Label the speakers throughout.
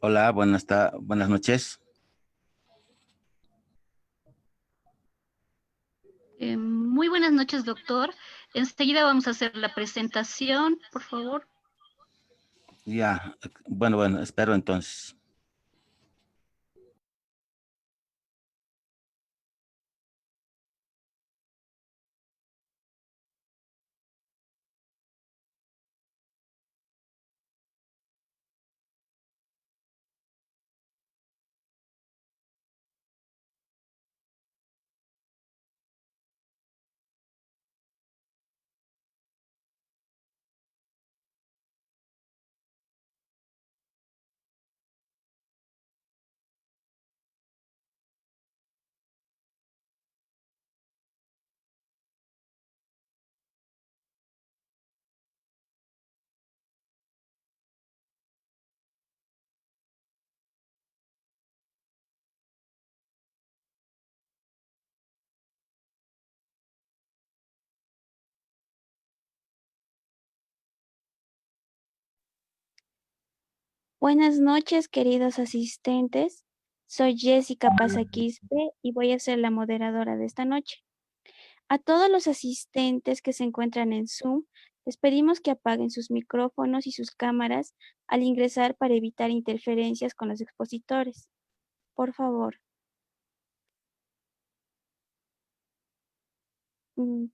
Speaker 1: Hola, buenas noches.
Speaker 2: Muy buenas noches, doctor. Enseguida vamos a hacer la presentación, por favor.
Speaker 1: Ya, bueno, espero entonces.
Speaker 3: Buenas noches, queridos asistentes. Soy Jessica Pasaquispe y voy a ser la moderadora de esta noche. A todos los asistentes que se encuentran en Zoom, les pedimos que apaguen sus micrófonos y sus cámaras al ingresar para evitar interferencias con los expositores. Por favor.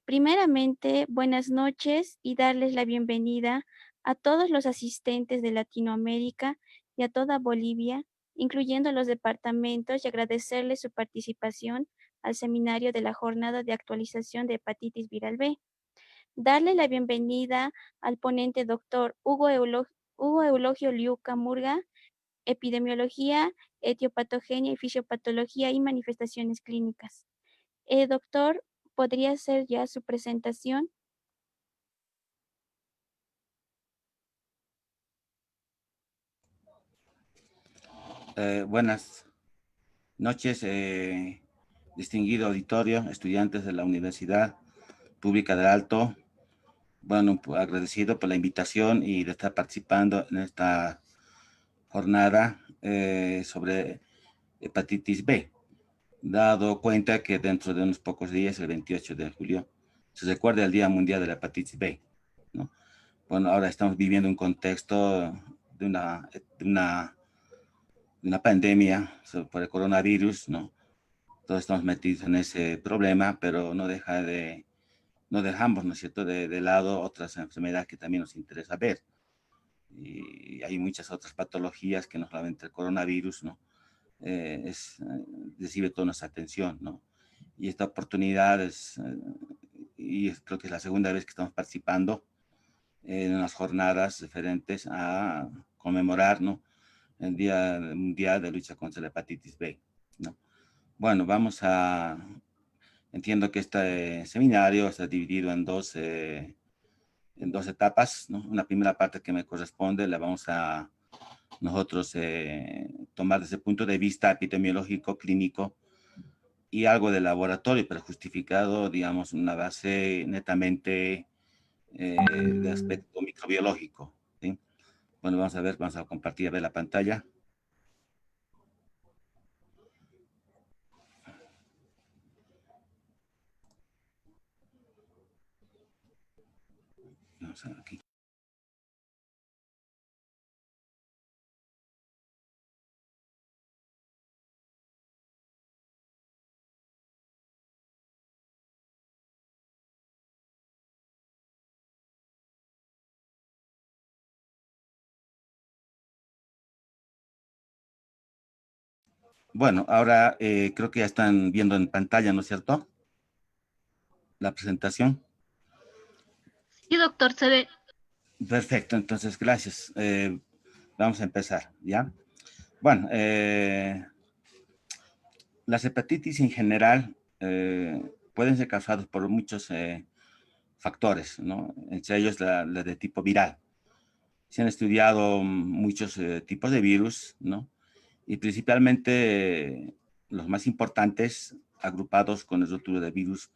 Speaker 3: Primeramente, buenas noches y darles la bienvenida a todos los asistentes de Latinoamérica y a toda Bolivia, incluyendo los departamentos, y agradecerles su participación al seminario de la jornada de actualización de hepatitis viral B. Darle la bienvenida al ponente doctor Hugo Eulogio Liuca Murga, epidemiología, etiopatogenia y fisiopatología y manifestaciones clínicas. Doctor, ¿podría hacer ya su presentación?
Speaker 1: Buenas noches, distinguido auditorio, estudiantes de la Universidad Pública del Alto. Bueno, agradecido por la invitación y de estar participando en esta jornada sobre hepatitis B, dado cuenta que dentro de unos pocos días, el 28 de julio, se recuerda el Día Mundial de la Hepatitis B, ¿no? Bueno, ahora estamos viviendo un contexto de una pandemia por el coronavirus, ¿no? Todos estamos metidos en ese problema, pero no dejamos, ¿no es cierto?, de lado otras enfermedades que también nos interesa ver. Y hay muchas otras patologías que no solamente el coronavirus, ¿no? Recibe toda nuestra atención, ¿no? Y esta oportunidad creo que es la segunda vez que estamos participando en unas jornadas diferentes a conmemorar, ¿no?, el Día Mundial de Lucha contra la Hepatitis B, ¿no? Bueno, entiendo que este seminario está dividido en dos etapas, ¿no? Una primera parte que me corresponde la vamos a nosotros tomar desde el punto de vista epidemiológico, clínico y algo de laboratorio, pero justificado, digamos, una base netamente de aspecto microbiológico, ¿sí? Bueno, vamos a compartir, a ver la pantalla. Vamos a ver aquí. Bueno, ahora creo que ya están viendo en pantalla, ¿no es cierto?, la presentación.
Speaker 2: Sí, doctor, se ve.
Speaker 1: Perfecto, entonces gracias. Vamos a empezar, ¿ya? Bueno, las hepatitis en general pueden ser causadas por muchos factores, ¿no? Entre ellos la de tipo viral. Se han estudiado muchos tipos de virus, ¿no? Y principalmente los más importantes agrupados con el rótulo de virus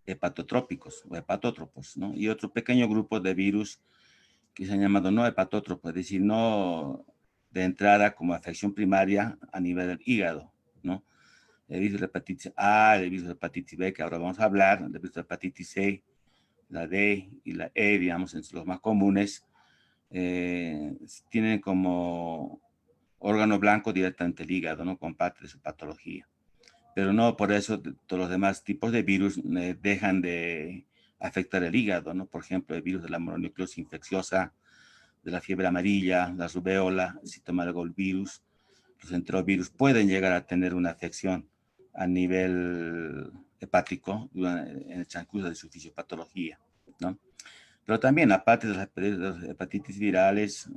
Speaker 1: hepatotrópicos o hepatótropos, ¿no? Y otro pequeño grupo de virus que se han llamado no hepatótropos, es decir, no de entrada como afección primaria a nivel del hígado, ¿no? El virus de hepatitis A, el virus de hepatitis B, que ahora vamos a hablar, el virus de hepatitis C, la D y la E, digamos, entre los más comunes, tienen como órgano blanco directamente el hígado, ¿no?, con parte de su patología. Pero no por eso todos los demás tipos de virus dejan de afectar el hígado, ¿no? Por ejemplo, el virus de la mononucleosis infecciosa, de la fiebre amarilla, la rubéola, el citomegalovirus, los enterovirus pueden llegar a tener una afección a nivel hepático en el transcurso de su fisiopatología, ¿no? Pero también, aparte de las hepatitis virales,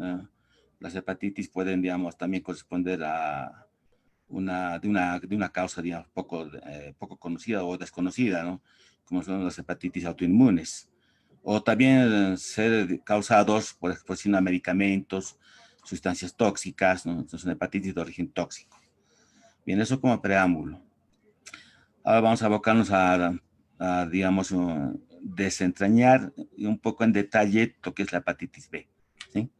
Speaker 1: las hepatitis pueden, digamos, también corresponder a una causa, digamos, poco conocida o desconocida, ¿no? Como son las hepatitis autoinmunes. O también ser causados por exposición a medicamentos, sustancias tóxicas, ¿no? Entonces, son hepatitis de origen tóxico. Bien, eso como preámbulo. Ahora vamos a abocarnos digamos, desentrañar un poco en detalle lo que es la hepatitis B, ¿sí?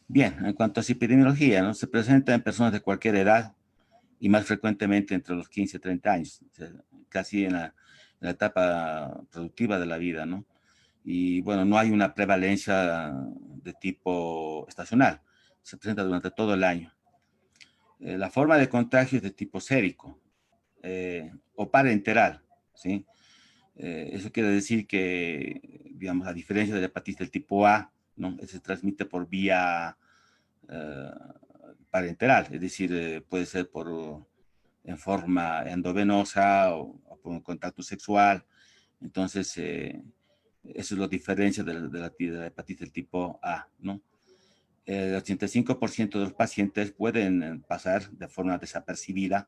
Speaker 1: Bien, en cuanto a su epidemiología, ¿no?, se presenta en personas de cualquier edad y más frecuentemente entre los 15 y 30 años, o sea, casi en la etapa productiva de la vida, ¿no? Y bueno, no hay una prevalencia de tipo estacional, se presenta durante todo el año. La forma de contagio es de tipo sérico o parenteral, ¿sí? Eso quiere decir que, digamos, a diferencia de la hepatitis del tipo A, ¿no?, se transmite por vía eh, parenteral, es decir, puede ser en forma endovenosa o por un contacto sexual. Entonces, eso es lo diferencia de la hepatitis del tipo A, ¿no? el 85% de los pacientes pueden pasar de forma desapercibida,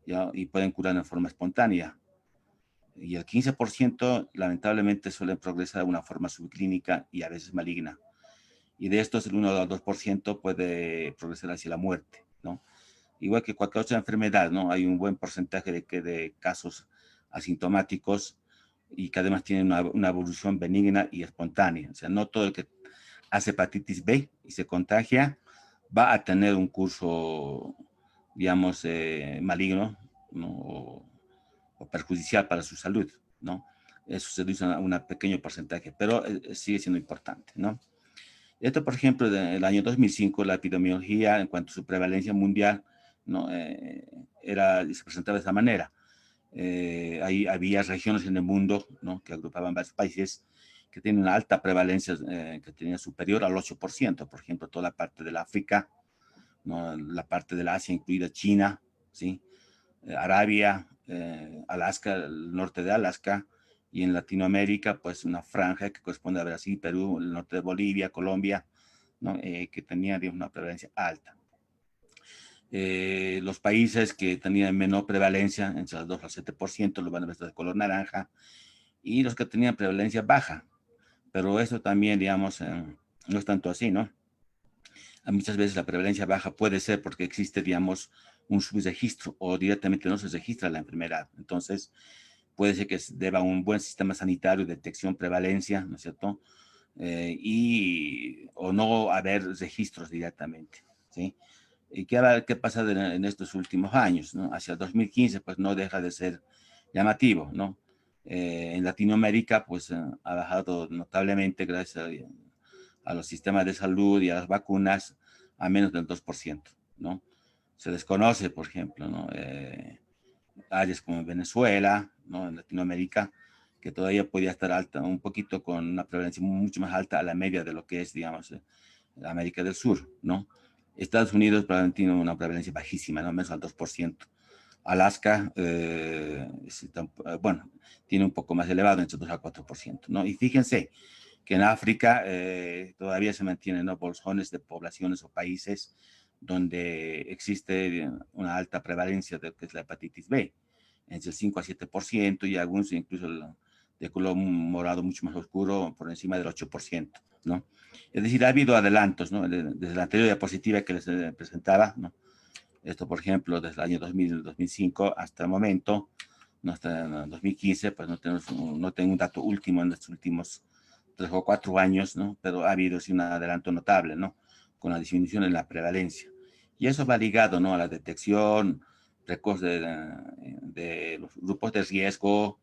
Speaker 1: ¿ya? Y pueden curar de forma espontánea. Y el 15% lamentablemente suelen progresar de una forma subclínica y a veces maligna. Y de estos el 1 al 2% puede progresar hacia la muerte, ¿no? Igual que cualquier otra enfermedad, ¿no? Hay un buen porcentaje de casos asintomáticos y que además tienen una evolución benigna y espontánea. O sea, no todo el que hace hepatitis B y se contagia va a tener un curso, digamos, maligno, ¿no? O perjudicial para su salud, ¿no? Eso se dice a un pequeño porcentaje, pero sigue siendo importante, ¿no? Esto, por ejemplo, en el año 2005, la epidemiología en cuanto a su prevalencia mundial, ¿no? Se presentaba de esta manera. Ahí había regiones en el mundo, ¿no? Que agrupaban varios países que tienen una alta prevalencia, que tenía superior al 8%, por ejemplo, toda la parte del África, ¿no? La parte del Asia, incluida China, ¿sí? Arabia, Alaska, el norte de Alaska, y en Latinoamérica, pues una franja que corresponde a Brasil, Perú, el norte de Bolivia, Colombia, ¿no? Que tenía, digamos, una prevalencia alta. Los países que tenían menor prevalencia, entre el 2 al 7%, los van a ver de color naranja, y los que tenían prevalencia baja. Pero eso también, digamos, no es tanto así, ¿no? Muchas veces la prevalencia baja puede ser porque existe, digamos, un subregistro o directamente no se registra la enfermedad. Entonces, puede ser que deba a un buen sistema sanitario de detección, prevalencia, ¿no es cierto? O no haber registros directamente, ¿sí? ¿Y qué pasa en estos últimos años, ¿no? Hacia el 2015, pues no deja de ser llamativo, ¿no? En Latinoamérica, pues ha bajado notablemente gracias a los sistemas de salud y a las vacunas a menos del 2%, ¿no? Se desconoce, por ejemplo, ¿no? Áreas como Venezuela, ¿no? En Latinoamérica, que todavía podía estar alta, un poquito con una prevalencia mucho más alta a la media de lo que es, digamos, América del Sur, ¿no? Estados Unidos probablemente tiene una prevalencia bajísima, ¿no? Menos al 2%. Alaska, bueno, tiene un poco más elevado, entre 2 al 4%, ¿no? Y fíjense que en África todavía se mantienen, ¿no? Bolsones de poblaciones o países donde existe una alta prevalencia de lo que es la hepatitis B, entre el 5 a 7%, y algunos incluso de color morado mucho más oscuro, por encima del 8%, ¿no? Es decir, ha habido adelantos, ¿no? Desde la anterior diapositiva que les presentaba, ¿no? Esto, por ejemplo, desde el año 2000, 2005 hasta el momento, ¿no? Hasta 2015, pues no tengo un dato último en estos últimos 3 o 4 años, ¿no? Pero ha habido sí un adelanto notable, ¿no? Con la disminución en la prevalencia. Y eso va ligado, ¿no? A la detección precoz de los grupos de riesgo,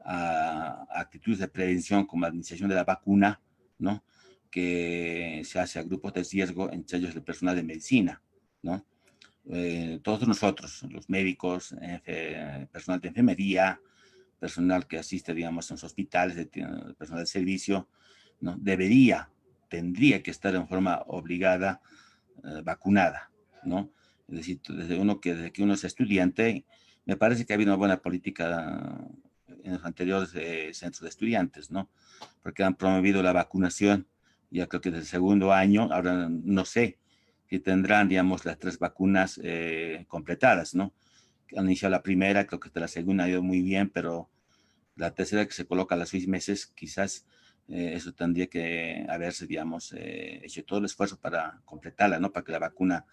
Speaker 1: a actitudes de prevención como la administración de la vacuna, ¿no? Que se hace a grupos de riesgo, entre ellos el personal de medicina, ¿no? Todos nosotros, los médicos, personal de enfermería, personal que asiste, digamos, en los hospitales, personal de servicio, ¿no? Tendría que estar en forma obligada vacunada, ¿no? Es decir, desde que uno es estudiante, me parece que ha habido una buena política en los anteriores centros de estudiantes, ¿no? Porque han promovido la vacunación, ya creo que desde el segundo año, ahora no sé si tendrán, digamos, las 3 vacunas completadas, ¿no? Han iniciado la primera, creo que hasta la segunda ha ido muy bien, pero la tercera que se coloca a los 6 meses, quizás eso tendría que haberse, digamos, hecho todo el esfuerzo para completarla, ¿no? Para que la vacuna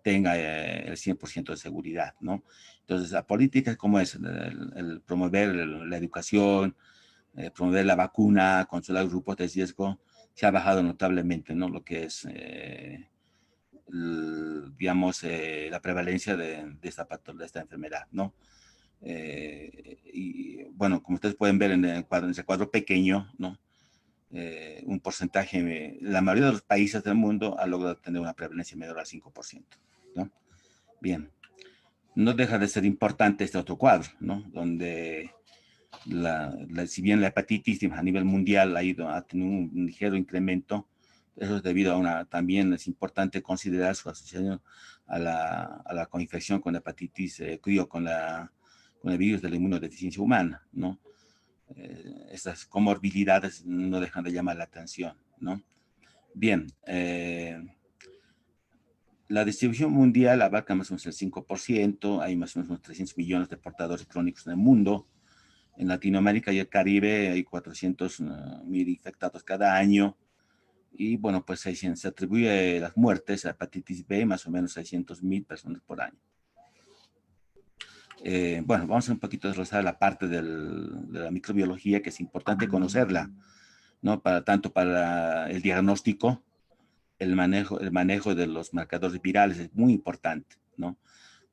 Speaker 1: tenga el 100% de seguridad, ¿no? Entonces, la política como es el promover la educación, promover la vacuna, controlar grupos de riesgo, se ha bajado notablemente, ¿no? Lo que es, digamos, la prevalencia de esta enfermedad, ¿no? Y bueno, como ustedes pueden ver en ese cuadro pequeño, ¿no? Un porcentaje, la mayoría de los países del mundo ha logrado tener una prevalencia menor al 5%, ¿no? Bien, no deja de ser importante este otro cuadro, ¿no? Donde si bien la hepatitis a nivel mundial ha tenido un ligero incremento, eso es debido también es importante considerar su asociación a la coinfección con hepatitis, con el virus de la inmunodeficiencia humana, ¿no? Estas comorbilidades no dejan de llamar la atención, ¿no? Bien, La distribución mundial abarca más o menos el 5%, hay más o menos unos 300 millones de portadores crónicos en el mundo. En Latinoamérica y el Caribe hay 400.000 infectados cada año. Y bueno, pues se atribuye las muertes a hepatitis B, más o menos 600.000 personas por año. Bueno, vamos a un poquito desglosar la parte de la microbiología, que es importante conocerla, ¿no? Tanto para el diagnóstico, el manejo de los marcadores virales es muy importante, ¿no?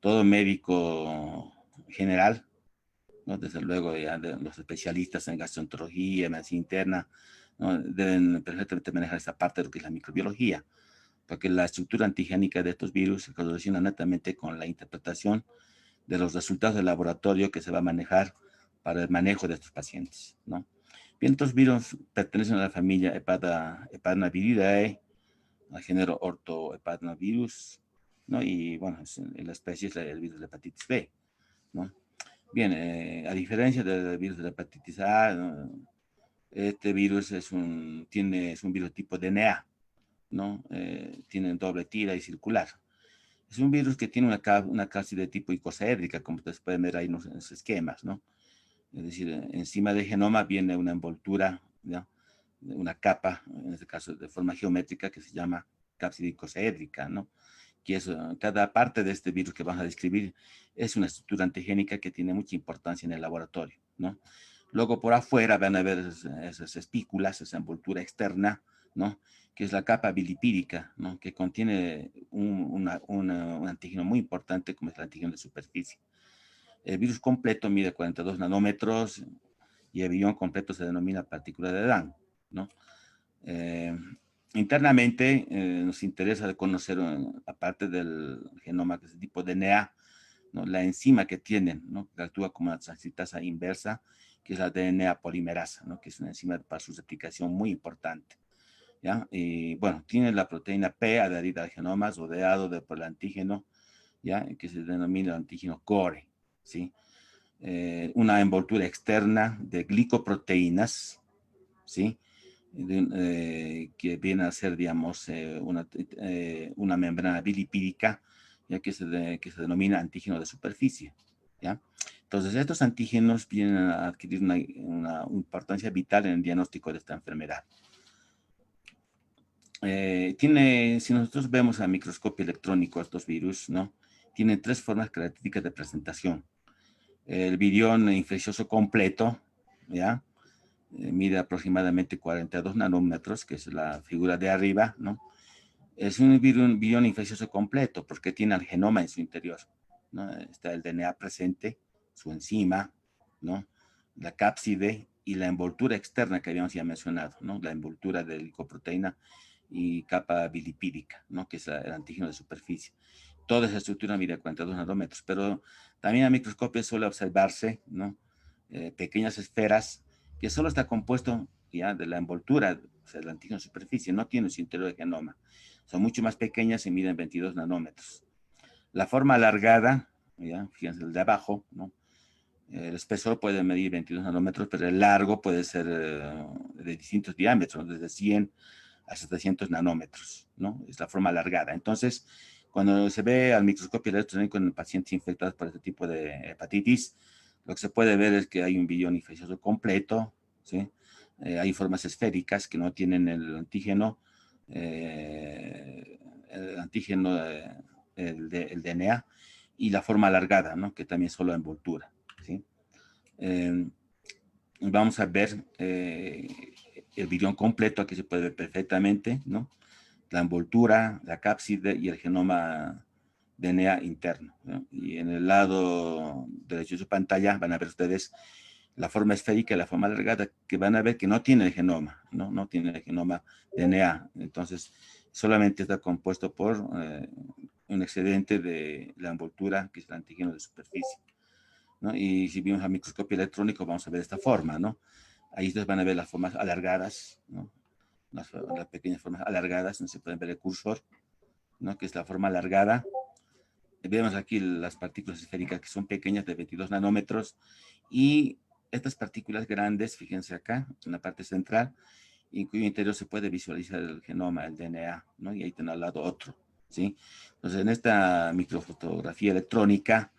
Speaker 1: Todo médico general, ¿no? Desde luego ya de los especialistas en gastroenterología, medicina interna, ¿no? Deben perfectamente manejar esta parte de lo que es la microbiología, porque la estructura antigénica de estos virus se correlaciona netamente con la interpretación de los resultados del laboratorio que se va a manejar para el manejo de estos pacientes, ¿no? Bien, estos virus pertenecen a la familia Hepadnaviridae, al género Orthohepatnavirus, ¿no? Y bueno, la especie es el virus de la hepatitis B, ¿no? Bien, a diferencia del virus de la hepatitis A, ¿no? Este virus es un virus tipo DNA, ¿no? Tiene doble tira y circular. Es un virus que tiene una cápside de tipo icosaédrica, como ustedes pueden ver ahí en los esquemas, ¿no? Es decir, encima del genoma viene una envoltura, ¿no? Una capa, en este caso de forma geométrica, que se llama cápside icosaédrica, ¿no? Que es, cada parte de este virus que vamos a describir es una estructura antigénica que tiene mucha importancia en el laboratorio, ¿no? Luego por afuera van a ver esas espículas, esa envoltura externa, ¿no? Que es la capa bilipídica, ¿no? Que contiene un antígeno muy importante como es el antígeno de superficie. El virus completo mide 42 nanómetros y el virión completo se denomina partícula de Dan, ¿no? Internamente nos interesa conocer, aparte del genoma que es de tipo DNA, ¿no? La enzima que tienen, ¿no? Que actúa como una transcriptasa inversa, que es la DNA polimerasa, ¿no? Que es una enzima para su aplicación muy importante, ¿ya? Y bueno, tiene la proteína P adherida al genoma, rodeado por el antígeno, ¿ya? Que se denomina el antígeno core, ¿sí? Una envoltura externa de glicoproteínas, ¿sí? Que viene a ser, digamos, una membrana bilipídica, ya que se denomina antígeno de superficie, ¿ya? Entonces, estos antígenos vienen a adquirir una importancia vital en el diagnóstico de esta enfermedad. Si nosotros vemos a microscopio electrónico estos virus, ¿no? Tienen tres formas características de presentación. El virión infeccioso completo, ¿ya? Mide aproximadamente 42 nanómetros, que es la figura de arriba, ¿no? Es un virión infeccioso completo porque tiene el genoma en su interior, ¿no? Está el DNA presente, su enzima, ¿no? La cápside y la envoltura externa que habíamos ya mencionado, ¿no? La envoltura de glicoproteína y capa bilipídica, ¿no? Que es el antígeno de superficie. Toda esa estructura mide 42 nanómetros, pero también a microscopio suele observarse, ¿no? Pequeñas esferas que solo está compuesto ya de la envoltura, o sea, el antígeno de superficie, no tiene su interior de genoma. Son mucho más pequeñas y miden 22 nanómetros. La forma alargada, ya, fíjense el de abajo, ¿no? El espesor puede medir 22 nanómetros, pero el largo puede ser de distintos diámetros, desde 100 a 700 nanómetros, ¿no? Es la forma alargada. Entonces, cuando se ve al microscopio electrónico en pacientes infectados por este tipo de hepatitis, lo que se puede ver es que hay un virión infeccioso completo, ¿sí? Hay formas esféricas que no tienen el antígeno, el DNA, y la forma alargada, ¿no? Que también es solo envoltura, ¿sí? Vamos a ver el virión completo, aquí se puede ver perfectamente, ¿no? La envoltura, la cápside y el genoma DNA interno, ¿no? Y en el lado derecho de su pantalla van a ver ustedes la forma esférica y la forma alargada, que van a ver que no tiene el genoma, ¿no? No tiene el genoma DNA. Entonces, solamente está compuesto por un excedente de la envoltura, que es el antígeno de superficie, ¿no? Y si vemos a microscopio electrónico, vamos a ver esta forma, ¿no? Ahí ustedes van a ver las formas alargadas, ¿no? Las pequeñas formas alargadas, no se pueden ver el cursor, ¿no? Que es la forma alargada. Vemos aquí las partículas esféricas que son pequeñas, de 22 nanómetros, y estas partículas grandes, fíjense acá, en la parte central, en cuyo interior se puede visualizar el genoma, el DNA, ¿no? Y ahí tiene al lado otro, ¿sí? Entonces, en esta microfotografía electrónica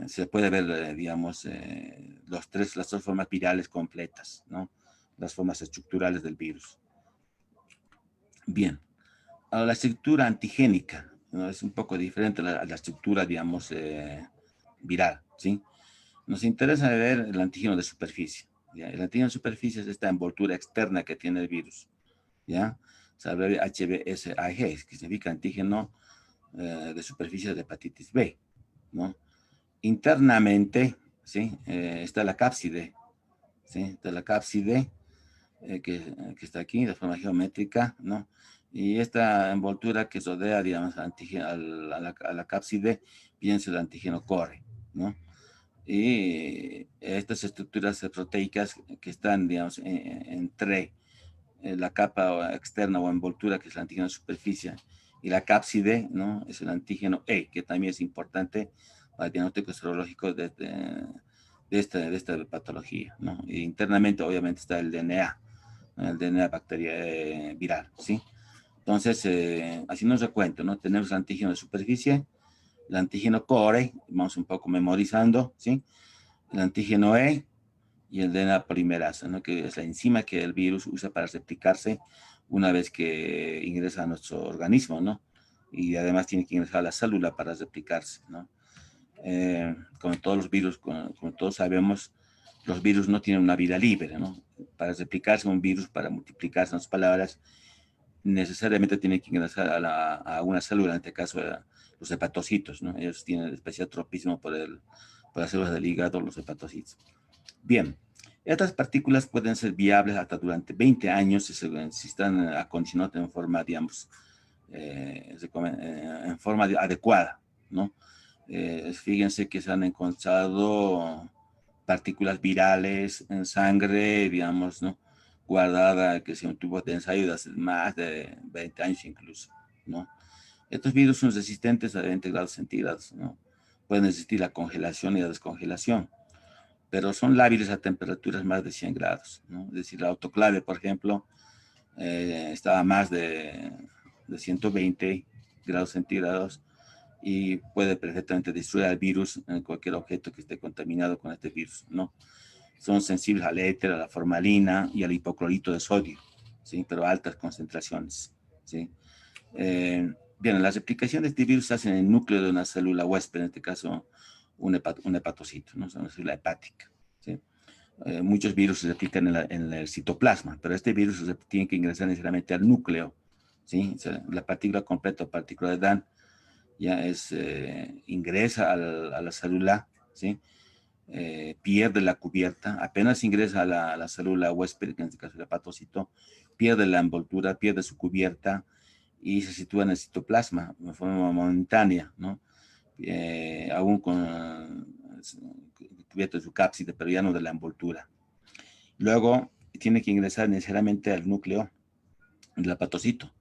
Speaker 1: se puede ver, digamos, las tres formas virales completas, ¿no? Las formas estructurales del virus. Bien. Ahora, la estructura antigénica, ¿no? Es un poco diferente a la estructura, digamos, viral, ¿sí? Nos interesa ver el antígeno de superficie, ¿ya? El antígeno de superficie es esta envoltura externa que tiene el virus, ¿ya? Se abrevia HBsAg, que significa antígeno de superficie de hepatitis B, ¿no? Internamente, ¿sí? Está la cápside, ¿sí? Está la cápside que está aquí de forma geométrica, ¿no? Y esta envoltura que rodea, digamos, a la cápside, viene el antígeno core, ¿no? Y estas estructuras proteicas que están, digamos, entre la capa externa o envoltura, que es el antígeno de superficie, y la cápside, ¿no? Es el antígeno E, que también es importante para el diagnóstico serológico de esta patología, ¿no? Y internamente, obviamente, está el DNA, ¿no? El DNA viral, ¿sí? Entonces, así nos recuento, ¿no? Tenemos el antígeno de superficie, el antígeno core, vamos un poco memorizando, ¿sí? El antígeno E y el DNA polimerasa, ¿no? Que es la enzima que el virus usa para replicarse una vez que ingresa a nuestro organismo, ¿no? Y además tiene que ingresar a la célula para replicarse, ¿no? Como todos los virus, como todos sabemos, los virus no tienen una vida libre, ¿no? Para replicarse un virus, para multiplicarse, en otras palabras, necesariamente tiene que ingresar a una célula, en este caso los hepatocitos, ¿no? Ellos tienen especial tropismo por las células del hígado, los hepatocitos. Bien, estas partículas pueden ser viables hasta durante 20 años si están acondicionadas en forma, digamos, en forma adecuada, ¿no? Fíjense que se han encontrado partículas virales en sangre, digamos, ¿no? Guardada, que se tuvo de ensayo de hace más de 20 años incluso, ¿no? Estos virus son resistentes a 20 grados centígrados, ¿no? Pueden resistir la congelación y la descongelación, pero son lábiles a temperaturas más de 100 grados, ¿no? Es decir, la autoclave, por ejemplo, estaba a más de 120 grados centígrados y puede perfectamente destruir al virus en cualquier objeto que esté contaminado con este virus, ¿no? Son sensibles al éter, a la formalina y al hipoclorito de sodio, ¿sí? Pero a altas concentraciones, ¿sí? Bien, las replicaciones de este virus se hacen en el núcleo de una célula huésped, en este caso un hepatocito, ¿no? Una célula hepática, ¿sí? Muchos virus se replican en el citoplasma, pero este virus tiene que ingresar necesariamente al núcleo, ¿sí? O sea, la partícula completa o partícula de Dan ya ingresa a la célula, ¿sí? Pierde la cubierta, apenas ingresa a la célula huésped, que en este caso el hepatocito, pierde la envoltura, pierde su cubierta y se sitúa en el citoplasma de forma momentánea, ¿no? Aún cubierto de su cápside, pero ya no de la envoltura. Luego tiene que ingresar necesariamente al núcleo del hepatocito,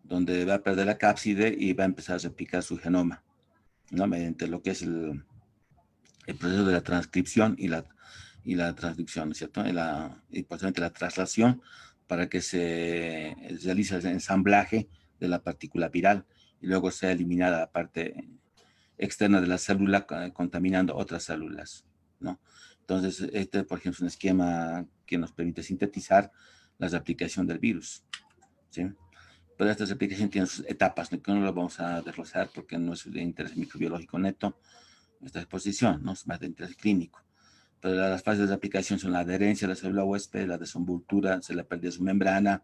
Speaker 1: donde va a perder la cápside y va a empezar a replicar su genoma, ¿no? Mediante lo que es el proceso de la transcripción y la transducción, ¿no es cierto? Y posteriormente la traslación para que se realice el ensamblaje de la partícula viral y luego sea eliminada la parte externa de la célula contaminando otras células, ¿no? Entonces, este, por ejemplo, es un esquema que nos permite sintetizar la replicación del virus, ¿sí? Pero esta replicación tiene sus etapas, ¿no? Que no lo vamos a desglosar porque no es de interés microbiológico neto, esta exposición, ¿no? Es más de interés clínico. Pero las fases de aplicación son la adherencia a la célula huésped, la desenvoltura, se le pierde su membrana,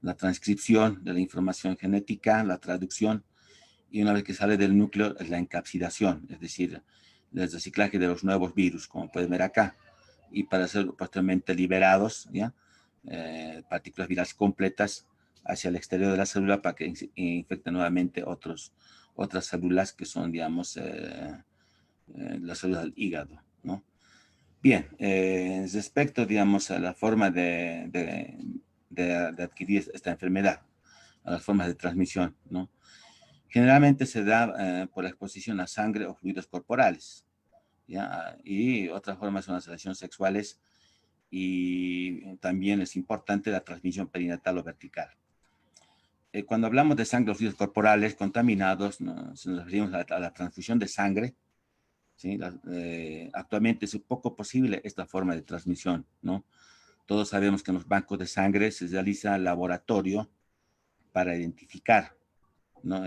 Speaker 1: la transcripción de la información genética, la traducción, y una vez que sale del núcleo es la encapsidación, es decir, el reciclaje de los nuevos virus, como pueden ver acá, y para ser posteriormente liberados, ¿ya? Partículas virales completas hacia el exterior de la célula para que infecten nuevamente otras células que son, digamos, las células del hígado, ¿no? Bien, respecto, digamos, a la forma de adquirir esta enfermedad, a las formas de transmisión, ¿no? Generalmente se da por la exposición a sangre o fluidos corporales, ¿ya? Y otras formas son las relaciones sexuales y también es importante la transmisión perinatal o vertical. cuando hablamos de sangre o fluidos corporales contaminados, nos referimos a la transfusión de sangre, ¿sí? Actualmente es un poco posible esta forma de transmisión, ¿no? Todos sabemos que en los bancos de sangre se realiza laboratorio para identificar, ¿no?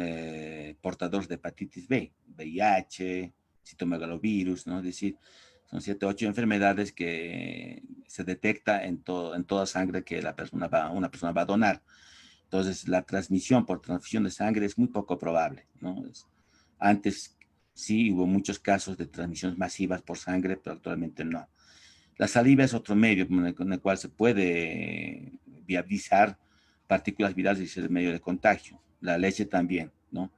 Speaker 1: Portadores de hepatitis B, VIH, citomegalovirus, ¿no? Es decir, son 7 o 8 enfermedades que se detecta en toda sangre que una persona va a donar. Entonces, la transmisión por transfusión de sangre es muy poco probable, ¿no? Antes sí hubo muchos casos de transmisiones masivas por sangre, pero actualmente no. La saliva es otro medio con el cual se puede viabilizar partículas virales y ser el medio de contagio. La leche también, ¿no?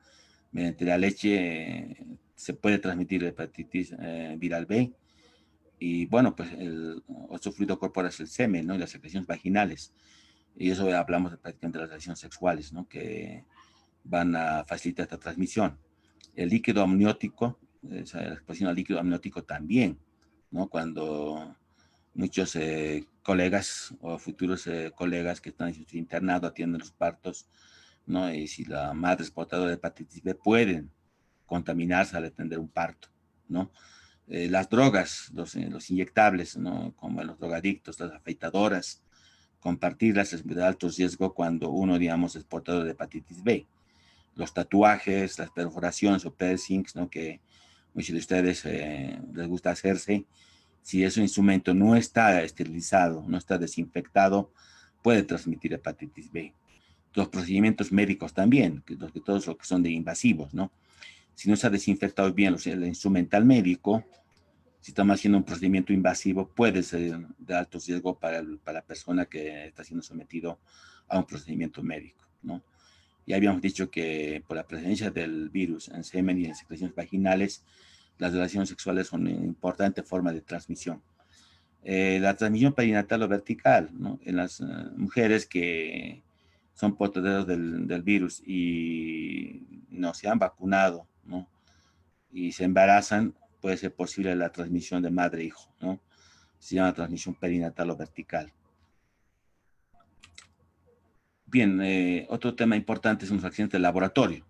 Speaker 1: Mediante la leche se puede transmitir hepatitis viral B. Y bueno, pues el otro fluido corporal es el semen, ¿no? Y las secreciones vaginales. Y eso hablamos prácticamente de las relaciones sexuales, ¿no? Que van a facilitar esta transmisión. El líquido amniótico, la exposición al líquido amniótico también, ¿no? Cuando muchos colegas o futuros colegas que están en su internado atienden los partos, ¿no? Y si la madre es portadora de hepatitis B, pueden contaminarse al atender un parto, ¿no? Las drogas, los inyectables, ¿no? Como los drogadictos, las afeitadoras, compartirlas es de alto riesgo cuando uno, digamos, es portador de hepatitis B. Los tatuajes, las perforaciones o piercings, ¿no? Que muchos de ustedes les gusta hacerse, si ese instrumento no está esterilizado, no está desinfectado, puede transmitir hepatitis B. Los procedimientos médicos también, todos los que son de invasivos, ¿no? Si no se ha desinfectado bien el instrumental médico, si estamos haciendo un procedimiento invasivo, puede ser de alto riesgo para la persona que está siendo sometido a un procedimiento médico, ¿no? Ya habíamos dicho que por la presencia del virus en semen y en secreciones vaginales, las relaciones sexuales son una importante forma de transmisión. La transmisión perinatal o vertical, ¿no? En las mujeres que son portadoras del virus y no se han vacunado, ¿no? Y se embarazan, puede ser posible la transmisión de madre e hijo, ¿no? Se llama transmisión perinatal o vertical. Bien, otro tema importante son los accidentes de laboratorio,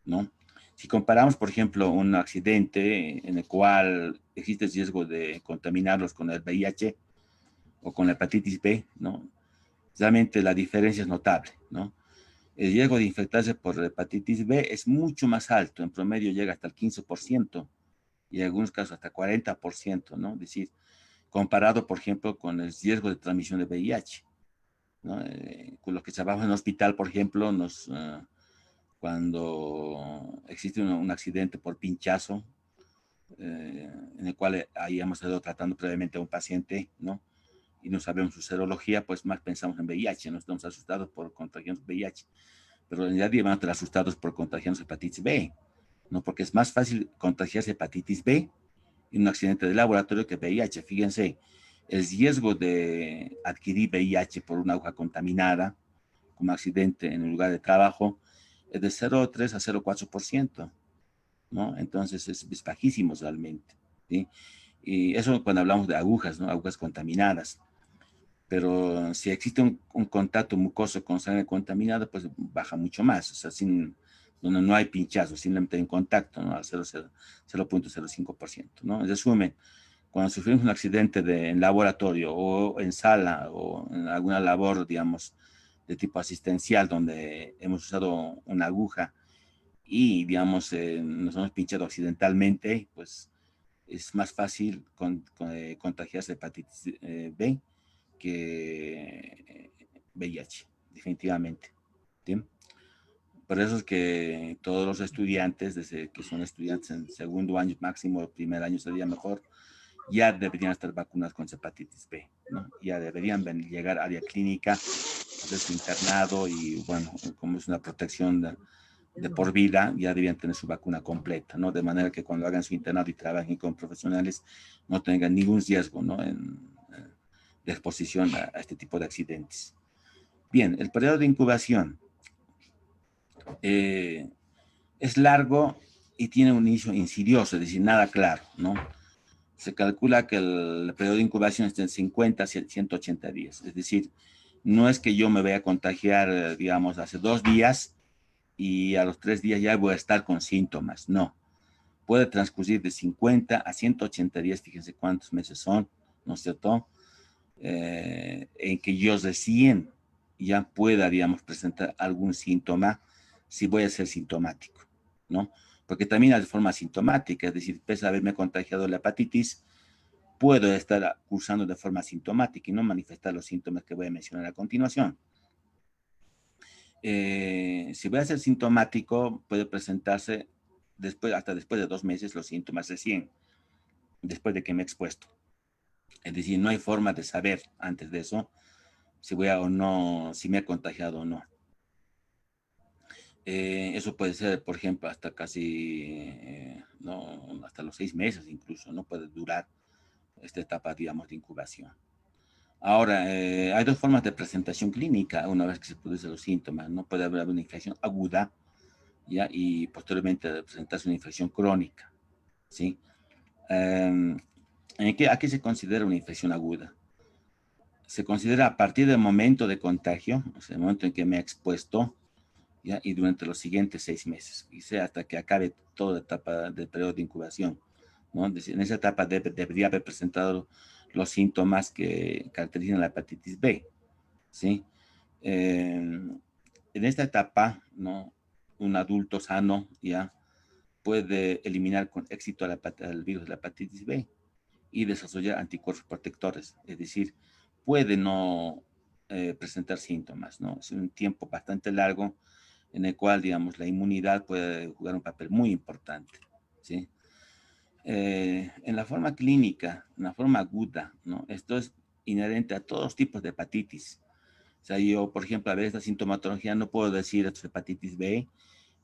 Speaker 1: ¿no? Si comparamos, por ejemplo, un accidente en el cual existe el riesgo de contaminarlos con el VIH o con la hepatitis B, ¿no? Realmente la diferencia es notable, ¿no? El riesgo de infectarse por hepatitis B es mucho más alto, en promedio llega hasta el 15% y en algunos casos hasta 40%, ¿no? Es decir, comparado, por ejemplo, con el riesgo de transmisión de VIH, ¿no? Con los que trabajan en el hospital, por ejemplo, cuando existe un accidente por pinchazo, en el cual ahí hemos estado tratando previamente a un paciente, ¿no? Y no sabemos su serología, pues más pensamos en VIH, no estamos asustados por contagiarnos VIH, pero en realidad debemos estar asustados por contagiarnos hepatitis B, ¿no? Porque es más fácil contagiarse hepatitis B en un accidente de laboratorio que VIH. Fíjense, el riesgo de adquirir VIH por una aguja contaminada, como accidente en un lugar de trabajo, es de 0,3 a 0,4%, ¿no? Entonces es bajísimo realmente, ¿sí? Y eso cuando hablamos de agujas, ¿no? Agujas contaminadas. Pero si existe un contacto mucoso con sangre contaminada, pues baja mucho más, o sea, donde no hay pinchazo, simplemente en contacto, ¿no? Al 0,05%, ¿no? En resumen, cuando sufrimos un accidente en laboratorio o en sala o en alguna labor, digamos, de tipo asistencial, donde hemos usado una aguja y, digamos, nos hemos pinchado accidentalmente, pues es más fácil contagiarse de hepatitis B que VIH, definitivamente. ¿Sí? Por eso es que todos los estudiantes, desde que son estudiantes en segundo año máximo, primer año sería mejor, ya deberían estar vacunados con hepatitis B, ¿no? Ya deberían llegar a área clínica, hacer su internado y, bueno, como es una protección de por vida, ya deberían tener su vacuna completa, ¿no? De manera que cuando hagan su internado y trabajen con profesionales no tengan ningún riesgo, ¿no? De exposición a este tipo de accidentes. Bien, el periodo de incubación es largo y tiene un inicio insidioso, es decir, nada claro, ¿no? Se calcula que el periodo de incubación es de 50 a 180 días, es decir, No es que yo me vaya a contagiar, digamos, hace 2 días y a los 3 días ya voy a estar con síntomas. No. Puede transcurrir de 50 a 180 días, fíjense cuántos meses son, ¿no es cierto? En que yo recién ya pueda, digamos, presentar algún síntoma, si voy a ser sintomático, ¿no? Porque también hay de forma sintomática, es decir, pese a haberme contagiado la hepatitis, puedo estar cursando de forma sintomática y no manifestar los síntomas que voy a mencionar a continuación. Si voy a ser sintomático, puede presentarse hasta después de 2 meses los síntomas recién, después de que me he expuesto. Es decir, no hay forma de saber antes de eso si voy a o no, si me he contagiado o no. Eso puede ser, por ejemplo, hasta casi, no, hasta los 6 meses incluso, no puede durar esta etapa, digamos, de incubación. Ahora, hay dos formas de presentación clínica una vez que se producen los síntomas. No puede haber una infección aguda, ¿ya? Y posteriormente presentarse una infección crónica, ¿sí? ¿A qué se considera una infección aguda? Se considera a partir del momento de contagio, o sea, el momento en que me he expuesto, ¿ya? Y durante los siguientes 6 meses, y sea hasta que acabe toda la etapa del periodo de incubación, ¿no? Es decir, en esa etapa debería haber presentado los síntomas que caracterizan la hepatitis B, ¿sí? En esta etapa, ¿no? Un adulto sano ya puede eliminar con éxito al virus de la hepatitis B y desarrollar anticuerpos protectores, es decir, puede no presentar síntomas, ¿no? Es un tiempo bastante largo en el cual, digamos, la inmunidad puede jugar un papel muy importante, ¿sí? En la forma clínica, en la forma aguda, ¿no? Esto es inherente a todos los tipos de hepatitis. O sea, yo, por ejemplo, a ver esta sintomatología no puedo decir esto es hepatitis B,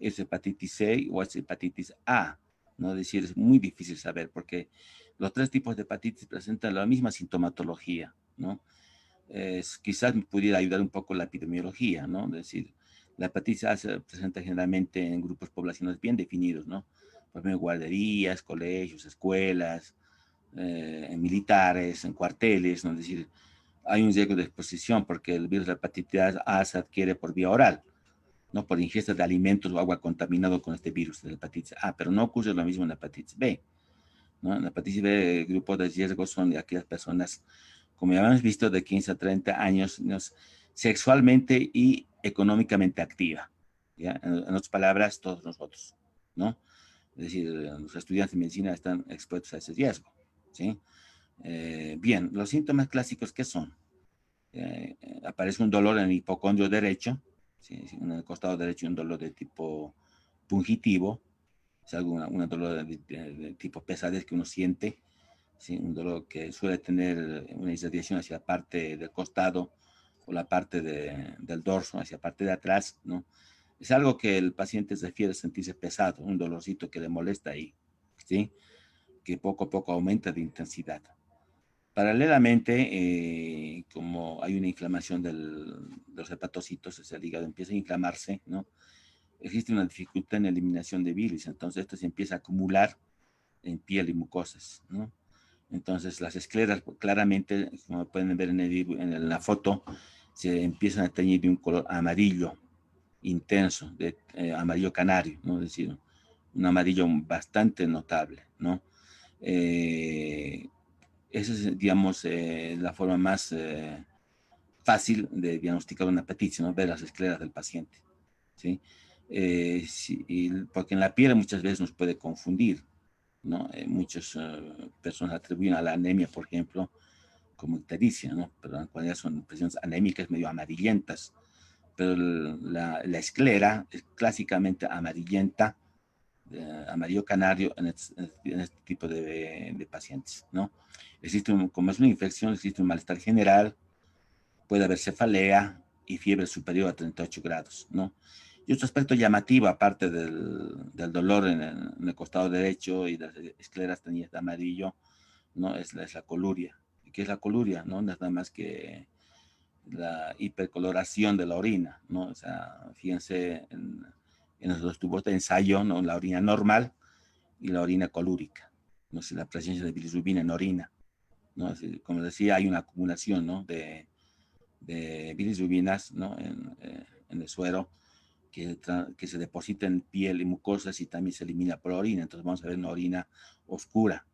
Speaker 1: es hepatitis C o es hepatitis A, ¿no? Es decir, es muy difícil saber porque los tres tipos de hepatitis presentan la misma sintomatología, ¿no? Quizás me pudiera ayudar un poco la epidemiología, ¿no? Es decir, la hepatitis A se presenta generalmente en grupos poblacionales bien definidos, ¿no? Por ejemplo, en guarderías, colegios, escuelas, en militares, en cuarteles, ¿no? Es decir, hay un riesgo de exposición porque el virus de la hepatitis A se adquiere por vía oral, no por ingesta de alimentos o agua contaminado con este virus de la hepatitis A, pero no ocurre lo mismo en la hepatitis B, ¿no? En la hepatitis B, el grupo de riesgo son aquellas personas, como ya hemos visto, de 15 a 30 años, ¿no? Sexualmente y económicamente activa, ¿ya? En otras palabras, todos nosotros, ¿no? Es decir, los estudiantes de medicina están expuestos a ese riesgo, ¿sí? Bien, los síntomas clásicos, ¿qué son? Aparece un dolor en el hipocondrio derecho, ¿sí? En el costado derecho un dolor de tipo pungitivo, es un dolor de tipo pesadez que uno siente, ¿sí? Un dolor que suele tener una irradiación hacia la parte del costado o la parte del dorso, hacia la parte de atrás, ¿no? Es algo que el paciente refiere sentirse pesado, un dolorcito que le molesta ahí, ¿sí? Que poco a poco aumenta de intensidad. Paralelamente, como hay una inflamación de los hepatocitos, o sea, el hígado empieza a inflamarse, ¿no? Existe una dificultad en la eliminación de bilis, entonces esto se empieza a acumular en piel y mucosas, ¿no? Entonces las escleras claramente, como pueden ver en la foto, se empiezan a teñir de un color amarillo intenso, de amarillo canario, ¿no? Es decir, un amarillo bastante notable, ¿no? Esa es, digamos, la forma más fácil de diagnosticar una hepatitis, ¿no? Ver las escleras del paciente, ¿sí? Porque en la piel muchas veces nos puede confundir, ¿no? Muchas personas atribuyen a la anemia, por ejemplo, como ictericia, ¿no? Pero en realidad son presiones anémicas medio amarillentas, pero la esclera es clásicamente amarillenta, amarillo canario en este tipo de pacientes, ¿no? Como es una infección, existe un malestar general, puede haber cefalea y fiebre superior a 38 grados, ¿no? Y otro aspecto llamativo, aparte del dolor en el costado derecho y de las escleras teñidas de amarillo, ¿no? Es la coluria. ¿Qué es la coluria? No es nada más que la hipercoloración de la orina, ¿no? O sea, fíjense en los tubos de ensayo, ¿no? La orina normal y la orina colúrica, ¿no? Si la presencia de bilirrubina en orina, ¿no? Como decía, hay una acumulación, ¿no? de de bilirrubinas, ¿no? En el suero, que se deposita en piel y mucosas y también se elimina por orina. Entonces vamos a ver una orina oscura,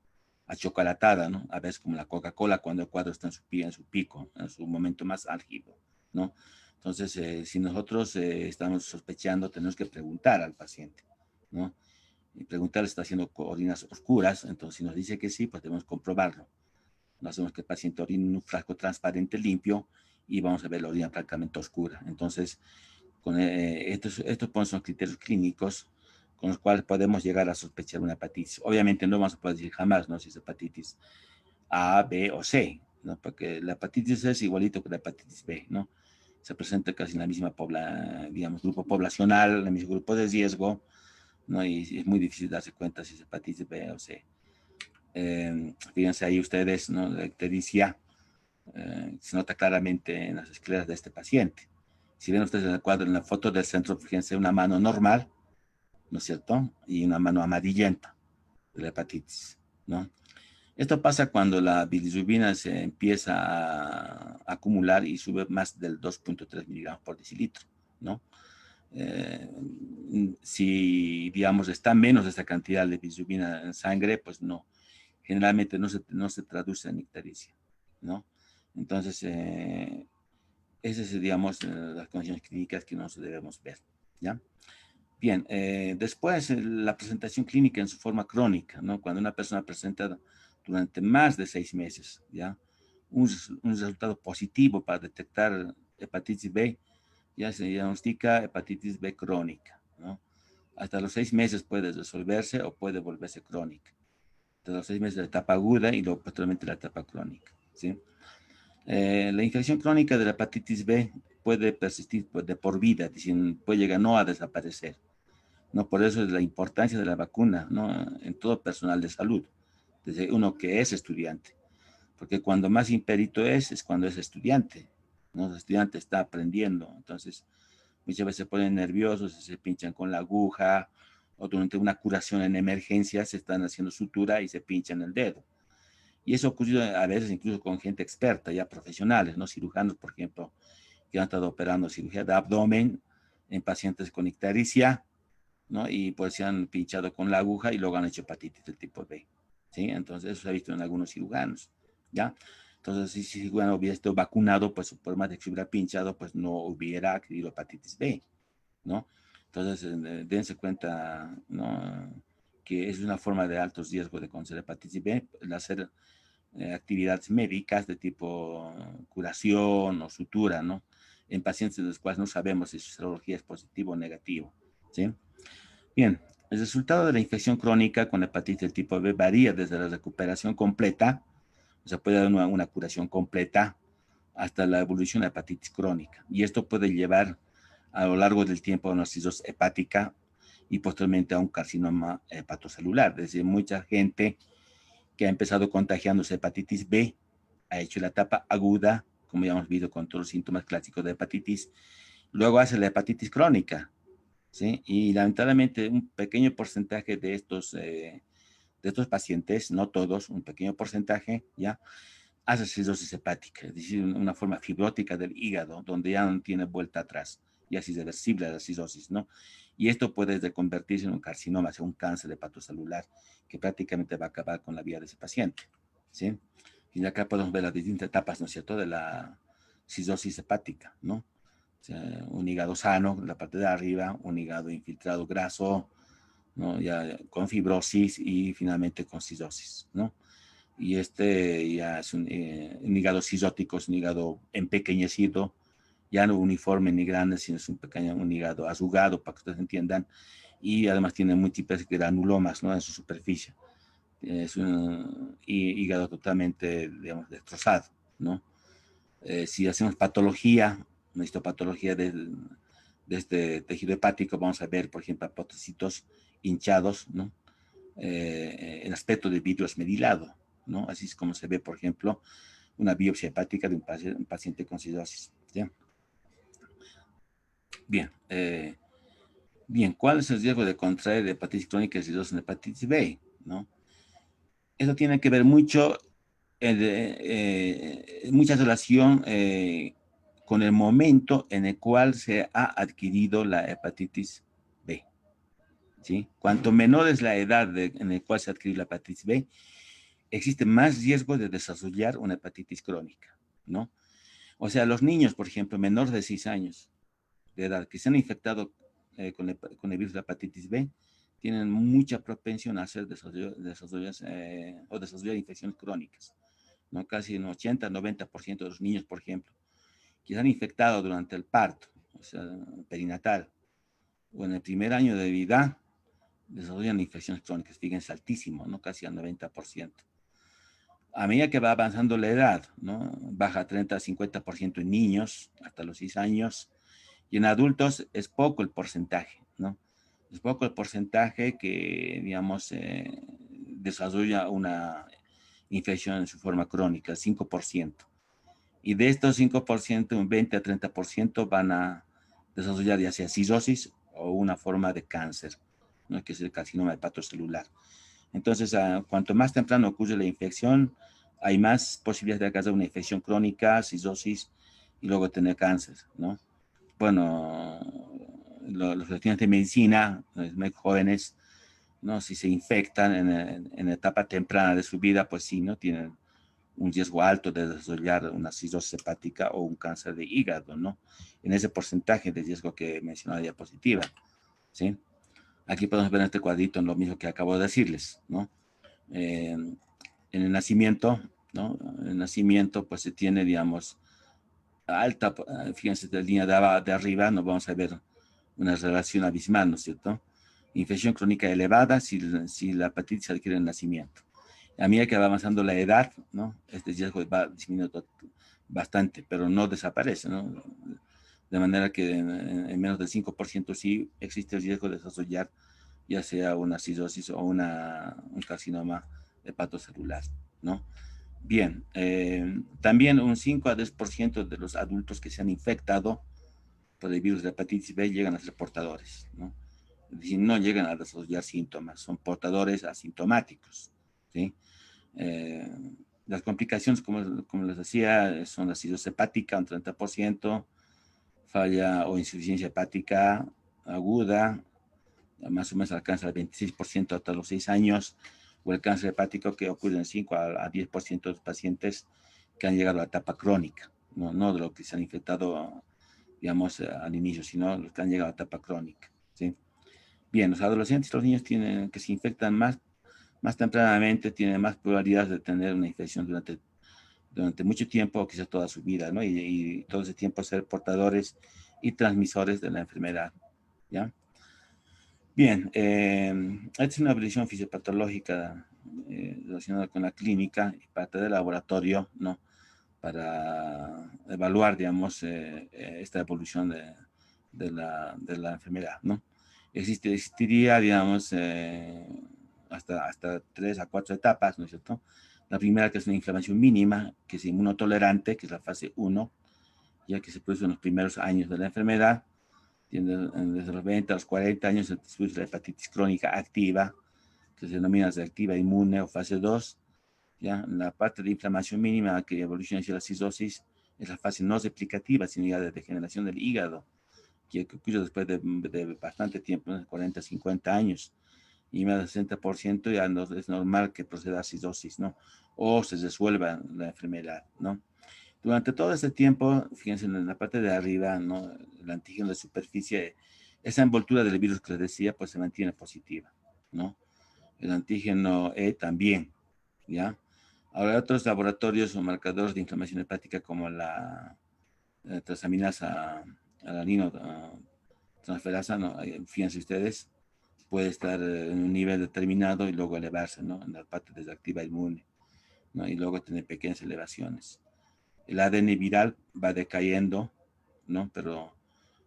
Speaker 1: achocolatada, ¿no? A veces como la Coca-Cola cuando el cuadro está en su pico, en su momento más álgido, ¿no? Entonces, si nosotros estamos sospechando, tenemos que preguntar al paciente, ¿no? Y preguntar, ¿está haciendo orinas oscuras? Entonces, si nos dice que sí, pues debemos comprobarlo. No hacemos que el paciente orine en un frasco transparente limpio y vamos a ver la orina prácticamente oscura. Entonces, estos son criterios clínicos con los cuales podemos llegar a sospechar una hepatitis. Obviamente no vamos a poder decir jamás, ¿no? Si es hepatitis A, B o C, ¿no? Porque la hepatitis C es igualito que la hepatitis B, ¿no? Se presenta casi en la misma digamos, grupo poblacional, en el mismo grupo de riesgo, ¿no? Y es muy difícil darse cuenta si es hepatitis B o C. Fíjense ahí ustedes, ¿no? La ictericia se nota claramente en las escleras de este paciente. Si ven ustedes en el cuadro, en la foto del centro, fíjense una mano normal, ¿no es cierto? Y una mano amarillenta de la hepatitis, ¿no? Esto pasa cuando la bilirrubina se empieza a acumular y sube más del 2.3 miligramos por decilitro, ¿no? Si, digamos, está menos de esta cantidad de bilirrubina en sangre, pues no. Generalmente no se traduce en ictericia, ¿no? Entonces, esas son, digamos, las condiciones clínicas que nos debemos ver, ¿ya? Bien, después la presentación clínica en su forma crónica, ¿no? Cuando una persona presenta durante más de 6 meses, ¿ya? Un resultado positivo para detectar hepatitis B, ya se diagnostica hepatitis B crónica, ¿no? Hasta los 6 meses puede resolverse o puede volverse crónica. Hasta los 6 meses de la etapa aguda y luego posteriormente la etapa crónica, ¿sí? La infección crónica de la hepatitis B puede persistir de por vida, es decir, puede llegar no a desaparecer. ¿No? Por eso es la importancia de la vacuna, ¿no? En todo personal de salud, desde uno que es estudiante, porque cuando más imperito es cuando es estudiante, ¿no? El estudiante está aprendiendo, entonces muchas veces se ponen nerviosos, se pinchan con la aguja, o durante una curación en emergencia se están haciendo sutura y se pinchan el dedo. Y eso ocurre a veces incluso con gente experta, ya profesionales, ¿no? Cirujanos, por ejemplo, que han estado operando cirugía de abdomen en pacientes con ictericia, ¿no? Y pues se han pinchado con la aguja y luego han hecho hepatitis del tipo B, ¿sí? Entonces eso se ha visto en algunos cirujanos, ¿ya? Entonces si el cirujano hubiera estado vacunado, pues por más de que se hubiera pinchado, pues no hubiera adquirido hepatitis B, ¿no? Entonces dense cuenta, ¿no? Que es una forma de alto riesgo de conocer hepatitis B, el hacer actividades médicas de tipo curación o sutura, ¿no? En pacientes de los cuales no sabemos si su serología es positivo o negativo, ¿sí? Bien, el resultado de la infección crónica con hepatitis del tipo B varía desde la recuperación completa, o sea, puede dar una curación completa, hasta la evolución de hepatitis crónica. Y esto puede llevar a lo largo del tiempo a una cirrosis hepática y posteriormente a un carcinoma hepatocelular. Es decir, mucha gente que ha empezado contagiándose de hepatitis B ha hecho la etapa aguda, como ya hemos visto con todos los síntomas clásicos de hepatitis, luego hace la hepatitis crónica, ¿sí? Y lamentablemente un pequeño porcentaje de estos pacientes, no todos, un pequeño porcentaje, ¿ya? Hace cirrosis hepática, es decir, una forma fibrótica del hígado, donde ya no tiene vuelta atrás, y así es reversible la cirrosis, ¿no? Y esto puede convertirse en un carcinoma, o sea, un cáncer hepatocelular, que prácticamente va a acabar con la vida de ese paciente, ¿sí? Y acá podemos ver las distintas etapas, ¿no es cierto?, de la cirrosis hepática, ¿no? O sea, un hígado sano, la parte de arriba, un hígado infiltrado graso, ¿no? Ya con fibrosis y finalmente con cirrosis, ¿no? Y este ya es un hígado cirrótico, es un hígado empequeñecido, ya no uniforme ni grande, sino es un hígado arrugado, para que ustedes entiendan, y además tiene múltiples granulomas, ¿no? En su superficie. Es un hígado totalmente, digamos, destrozado, ¿no? Si hacemos patología, una histopatología de este tejido hepático, vamos a ver, por ejemplo, hepatocitos hinchados, ¿no? El aspecto del vidrio esmerilado, ¿no? Así es como se ve, por ejemplo, una biopsia hepática de un paciente con cirrosis, ¿sí? Bien, bien, ¿cuál es el riesgo de contraer hepatitis crónica y cirrosis en hepatitis B, ¿no? Eso tiene que ver mucho, mucha relación con el momento en el cual se ha adquirido la hepatitis B, ¿sí? Cuanto menor es la edad en la cual se ha adquirido la hepatitis B, existe más riesgo de desarrollar una hepatitis crónica, ¿no? O sea, los niños, por ejemplo, menores de 6 años de edad que se han infectado con el virus de la hepatitis B, tienen mucha propensión a hacer desarrollar infecciones crónicas, ¿no? Casi un 80-90% de los niños, por ejemplo, que se han infectado durante el parto, o sea, perinatal, o en el primer año de vida, desarrollan infecciones crónicas, fíjense, altísimo, ¿no? Casi al 90%. A medida que va avanzando la edad, ¿no? Baja 30-50% en niños hasta los 6 años, y en adultos es poco el porcentaje, ¿no? Es poco el porcentaje que, digamos, desarrolla una infección en su forma crónica, 5%. Y de estos 5%, un 20-30% van a desarrollar ya sea cirrosis o una forma de cáncer, ¿no? Que es el carcinoma hepatocelular. Entonces, cuanto más temprano ocurre la infección, hay más posibilidades de alcanzar una infección crónica, cirrosis y luego tener cáncer, ¿no? Bueno, los estudiantes de medicina, los muy jóvenes, ¿no? Si se infectan en etapa temprana de su vida, pues sí, ¿no? Tienen un riesgo alto de desarrollar una cirrosis hepática o un cáncer de hígado, ¿no? En ese porcentaje de riesgo que mencionó la diapositiva, ¿sí? Aquí podemos ver en este cuadrito lo mismo que acabo de decirles, ¿no? En el nacimiento, ¿no? En el nacimiento, pues se tiene, digamos, alta, fíjense, de la línea de arriba, nos vamos a ver una relación abismal, ¿no es cierto? Infección crónica elevada si la hepatitis se adquiere en el nacimiento. A medida que va avanzando la edad, ¿no? Este riesgo va disminuyendo bastante, pero no desaparece, ¿no? De manera que en menos del 5% sí existe el riesgo de desarrollar ya sea una cirrosis o un carcinoma hepatocelular, ¿no? Bien, también un 5-10% de los adultos que se han infectado por el virus de hepatitis B llegan a ser portadores, ¿no? Es decir, no llegan a desarrollar síntomas, son portadores asintomáticos, ¿sí? Las complicaciones, como les decía, son la cirrosis hepática, un 30%, falla o insuficiencia hepática aguda, más o menos alcanza el 26% hasta los 6 años, o el cáncer hepático que ocurre en 5-10% de los pacientes que han llegado a la etapa crónica, no de los que se han infectado, digamos, al inicio, sino los que han llegado a la etapa crónica, ¿sí? Bien, los adolescentes y los niños que se infectan más tempranamente tienen más probabilidades de tener una infección durante mucho tiempo o quizás toda su vida, ¿no? Y todo ese tiempo ser portadores y transmisores de la enfermedad, ¿ya? Bien, esta es una evaluación fisiopatológica relacionada con la clínica y parte del laboratorio, ¿no? Para evaluar, digamos, esta evolución de la enfermedad, ¿no? Existiría, digamos, hasta 3 a 4 etapas, ¿no es cierto? La primera, que es una inflamación mínima, que es inmunotolerante, que es la fase 1, ya que se produce en los primeros años de la enfermedad. Desde los 20 a los 40 años se produce la hepatitis crónica activa, que se denomina reactiva inmune o fase 2. ¿Ya? La parte de inflamación mínima que evoluciona hacia la cirrosis es la fase no replicativa, sino ya de degeneración del hígado, que ocurre después de bastante tiempo, ¿no? 40-50 años. Y más del 60% ya no, es normal que proceda a cirrosis, ¿no? O se resuelva la enfermedad, ¿no? Durante todo este tiempo, fíjense en la parte de arriba, ¿no? El antígeno de superficie, esa envoltura del virus que les decía, pues se mantiene positiva, ¿no? El antígeno E también, ¿ya? Ahora, otros laboratorios o marcadores de inflamación hepática como la transaminasa alanino transferasa, ¿no? Fíjense ustedes, puede estar en un nivel determinado y luego elevarse, ¿no? En la parte desactiva inmune, ¿no? Y luego tener pequeñas elevaciones. El ADN viral va decayendo, ¿no? Pero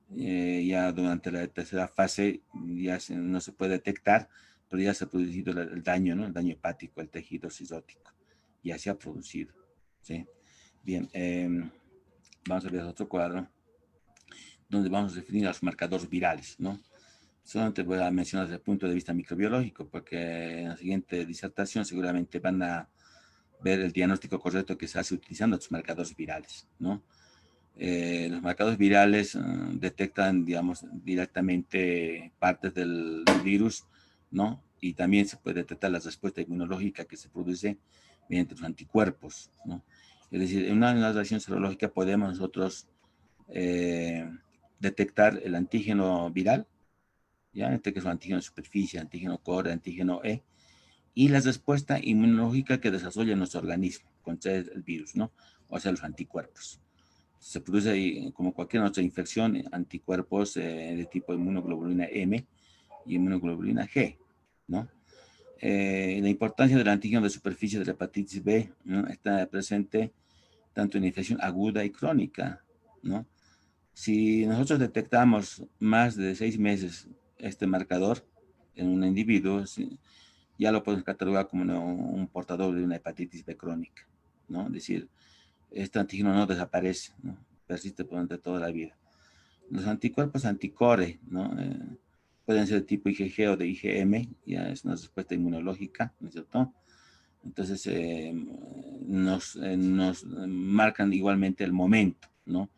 Speaker 1: ya durante la tercera fase ya no se puede detectar, pero ya se ha producido el daño, ¿no? El daño hepático, el tejido cirrótico, ya se ha producido, ¿sí? Bien, vamos a ver otro cuadro, donde vamos a definir los marcadores virales, ¿no? Solamente voy a mencionar desde el punto de vista microbiológico, porque en la siguiente disertación seguramente van a ver el diagnóstico correcto que se hace utilizando estos marcadores virales, ¿no? Los marcadores virales detectan, digamos, directamente partes del virus, ¿no? Y también se puede detectar la respuesta inmunológica que se produce mediante los anticuerpos, ¿no? Es decir, en una reacción serológica podemos nosotros detectar el antígeno viral, ¿ya? Este que es un antígeno de superficie, antígeno core, antígeno E, y la respuesta inmunológica que desarrolla nuestro organismo contra el virus, ¿no? O sea, los anticuerpos. Se produce, como cualquier otra infección, anticuerpos de tipo inmunoglobulina M y inmunoglobulina G, ¿no? La importancia del antígeno de superficie de la hepatitis B, ¿no? Está presente tanto en infección aguda y crónica, ¿no? Si nosotros detectamos más de 6 meses este marcador en un individuo, ya lo podemos catalogar como un portador de una hepatitis B crónica, ¿no? Es decir, este antígeno no desaparece, ¿no? Persiste durante toda la vida. Los anticuerpos anticore, ¿no? Pueden ser de tipo IgG o de IgM, ya es una respuesta inmunológica, ¿no es cierto? Entonces nos marcan igualmente el momento, ¿no?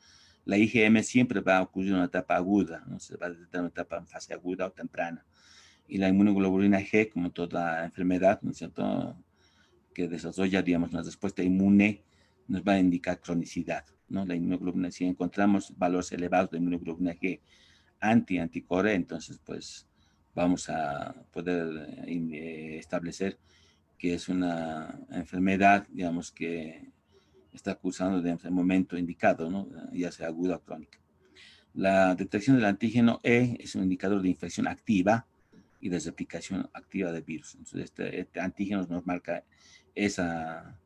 Speaker 1: La IgM siempre va a ocurrir en una etapa aguda, ¿no? Se va a detectar una etapa en fase aguda o temprana. Y la inmunoglobulina G, como toda enfermedad, ¿no es cierto?, que desarrolla, digamos, una respuesta inmune, nos va a indicar cronicidad, ¿no? La inmunoglobulina, si encontramos valores elevados de inmunoglobulina G anticore, entonces, pues, vamos a poder establecer que es una enfermedad, digamos, que está cursando en el momento indicado, ¿no? Ya sea aguda o crónica. La detección del antígeno E es un indicador de infección activa y de replicación activa del virus. Entonces, este antígeno nos marca esa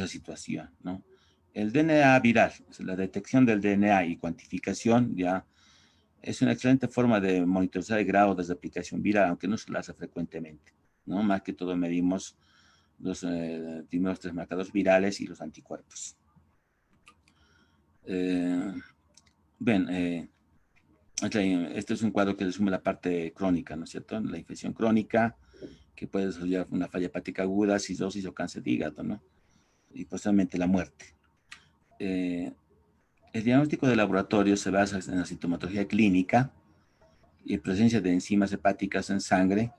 Speaker 1: situación, ¿no? El DNA viral, la detección del DNA y cuantificación ya es una excelente forma de monitorizar el grado de replicación viral, aunque no se lo hace frecuentemente, ¿no? Más que todo medimos los primeros 3 marcadores virales y los anticuerpos. Bien, este es un cuadro que resume la parte crónica, ¿no es cierto? La infección crónica, que puede desarrollar una falla hepática aguda, cirrosis o cáncer de hígado, ¿no? Y posteriormente la muerte. El diagnóstico de laboratorio se basa en la sintomatología clínica y en presencia de enzimas hepáticas en sangre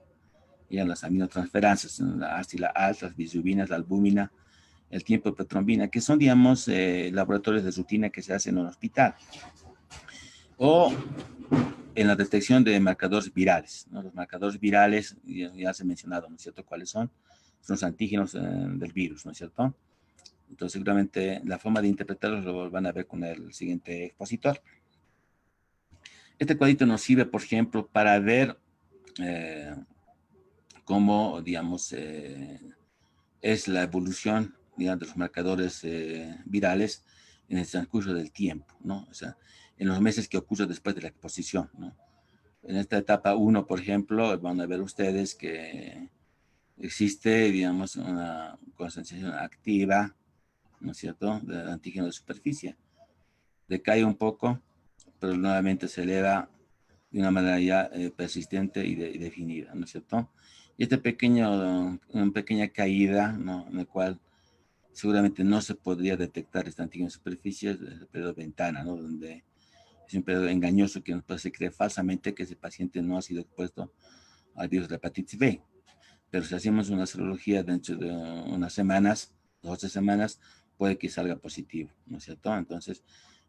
Speaker 1: y en las aminotransferansas, la AST y la ALT, las bilirrubinas, la albúmina, el tiempo de protrombina, que son, digamos, laboratorios de rutina que se hacen en un hospital. O en la detección de marcadores virales, ¿no? Los marcadores virales, ya se ha mencionado, ¿no es cierto?, cuáles son. Son los antígenos del virus, ¿no es cierto? Entonces, seguramente la forma de interpretarlos lo van a ver con el siguiente expositor. Este cuadrito nos sirve, por ejemplo, para ver cómo, digamos, es la evolución, digamos, de los marcadores virales en el transcurso del tiempo, ¿no? O sea, en los meses que ocurre después de la exposición, ¿no? En esta etapa 1, por ejemplo, van a ver ustedes que existe, digamos, una concentración activa, ¿no es cierto?, del antígeno de superficie. Decae un poco, pero nuevamente se eleva de una manera ya persistente y definida, ¿no es cierto? Y una pequeña caída, ¿no?, en la cual seguramente no se podría detectar este antígeno de superficie, es el periodo de ventana, ¿no?, donde es un periodo engañoso que nos puede creer falsamente que ese paciente no ha sido expuesto al virus de la hepatitis B. Pero si hacemos una serología dentro de unas semanas, 2 o 3 semanas, puede que salga positivo, ¿no es cierto? Entonces,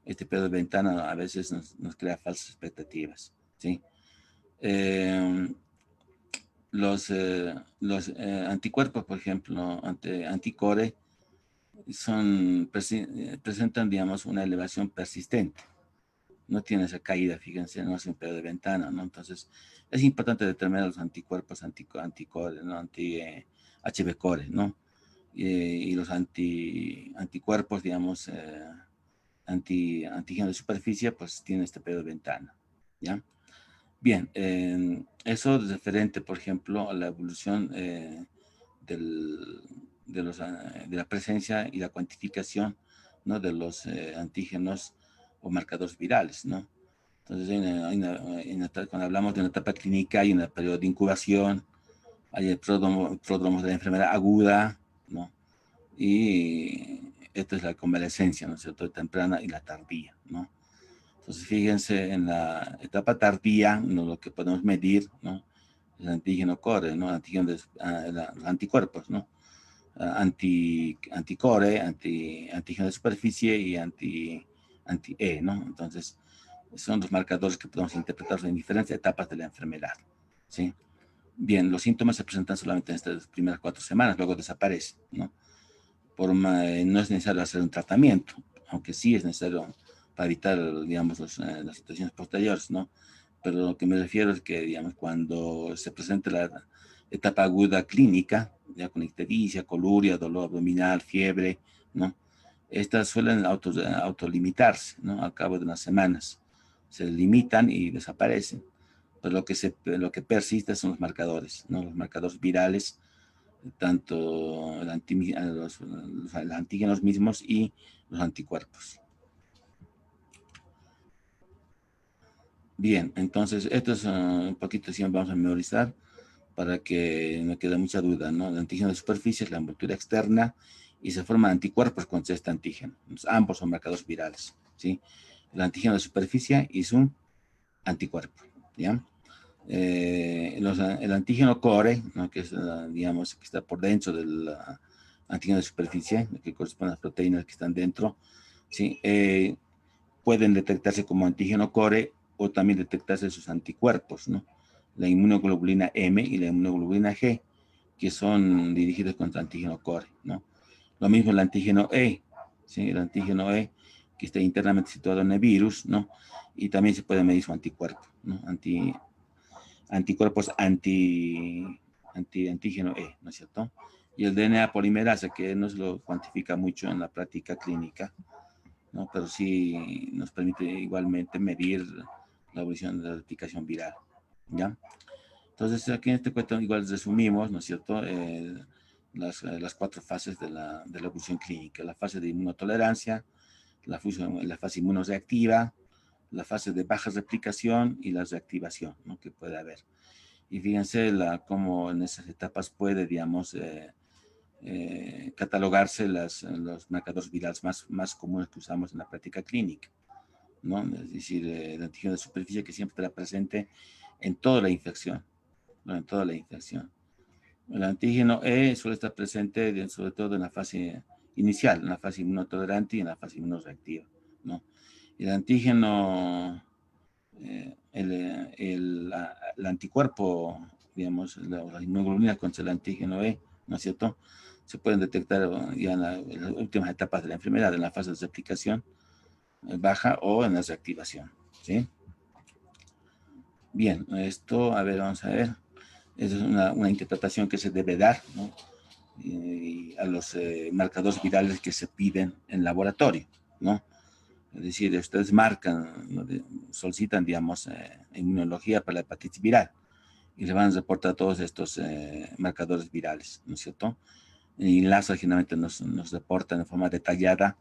Speaker 1: este periodo de ventana a veces nos crea falsas expectativas, ¿sí? Los anticuerpos, por ejemplo, anticore, presentan, digamos, una elevación persistente. No tiene esa caída, fíjense, no es un periodo de ventana, ¿no? Entonces, es importante determinar los anticuerpos anticore, ¿no? HB core, ¿no? Y los anticuerpos, digamos, antígeno de superficie, pues tiene este periodo de ventana, ¿ya? Bien, eso es referente, por ejemplo, a la evolución de la presencia y la cuantificación, ¿no?, de los antígenos o marcadores virales, ¿no? Entonces, cuando hablamos de una etapa clínica, hay un periodo de incubación, hay el pródromo de la enfermedad aguda, ¿no? Y esta es la convalescencia, ¿no es cierto?, temprana y la tardía, ¿no? Entonces, fíjense, en la etapa tardía, ¿no?, lo que podemos medir, ¿no?, el antígeno core, ¿no?, antígeno los anticuerpos, ¿no?, anticore, antígeno de superficie y anti-E, ¿no? Entonces, son los marcadores que podemos interpretar en diferentes etapas de la enfermedad, ¿sí? Bien, los síntomas se presentan solamente en estas primeras 4 semanas, luego desaparecen, ¿no? No es necesario hacer un tratamiento, aunque sí es necesario para evitar, digamos, las situaciones posteriores, ¿no? Pero lo que me refiero es que, digamos, cuando se presenta la etapa aguda clínica, ya con ictericia, coluria, dolor abdominal, fiebre, ¿no? Estas suelen autolimitarse, ¿no? Al cabo de unas semanas. Se limitan y desaparecen. Pero lo que persiste son los marcadores, ¿no? Los marcadores virales, tanto los antígenos mismos y los anticuerpos. Bien, entonces esto es un poquito, siempre vamos a memorizar para que no quede mucha duda, ¿no? El antígeno de superficie es la envoltura externa y se forman anticuerpos contra este antígeno. Entonces, ambos son marcadores virales, ¿sí? El antígeno de superficie y su anticuerpo, ¿ya? El antígeno core, ¿no?, que es, digamos, que está por dentro del antígeno de superficie, que corresponde a las proteínas que están dentro, ¿sí? Pueden detectarse como antígeno core o también detectarse sus anticuerpos, ¿no? La inmunoglobulina M y la inmunoglobulina G, que son dirigidos contra antígeno core, ¿no? Lo mismo el antígeno E, ¿sí? El antígeno E, que está internamente situado en el virus, ¿no? Y también se puede medir su anticuerpo, ¿no? Anticuerpos antígeno E, ¿no es cierto? Y el DNA polimerasa, que no se lo cuantifica mucho en la práctica clínica, ¿no? Pero sí nos permite igualmente medir la evolución de la replicación viral, ¿ya? Entonces, aquí en este cuento igual resumimos, ¿no es cierto?, las 4 fases de la evolución clínica: la fase de inmunotolerancia, la fase inmunoreactiva, la fase de baja replicación y la reactivación, ¿no?, que puede haber. Y fíjense cómo en esas etapas puede, digamos, catalogarse los marcadores virales más comunes que usamos en la práctica clínica, ¿no? Es decir, el antígeno de superficie, que siempre estará presente en toda la infección, ¿no?, en toda la infección. El antígeno E suele estar presente sobre todo en la fase inicial, en la fase inmunotolerante y en la fase inmunoreactiva, ¿no? El antígeno, el anticuerpo, digamos, la inmunoglobulina contra el antígeno E, ¿no es cierto?, se pueden detectar ya en las últimas etapas de la enfermedad, en la fase de replicación baja o en la reactivación, ¿sí? Bien, esto, a ver, vamos a ver. Esa es una interpretación que se debe dar, ¿no?, a los marcadores virales que se piden en laboratorio, ¿no? Es decir, ustedes marcan, ¿no?, solicitan, digamos, inmunología para la hepatitis viral y le van a reportar todos estos marcadores virales, ¿no es cierto? Y LASA generalmente nos reportan de forma detallada,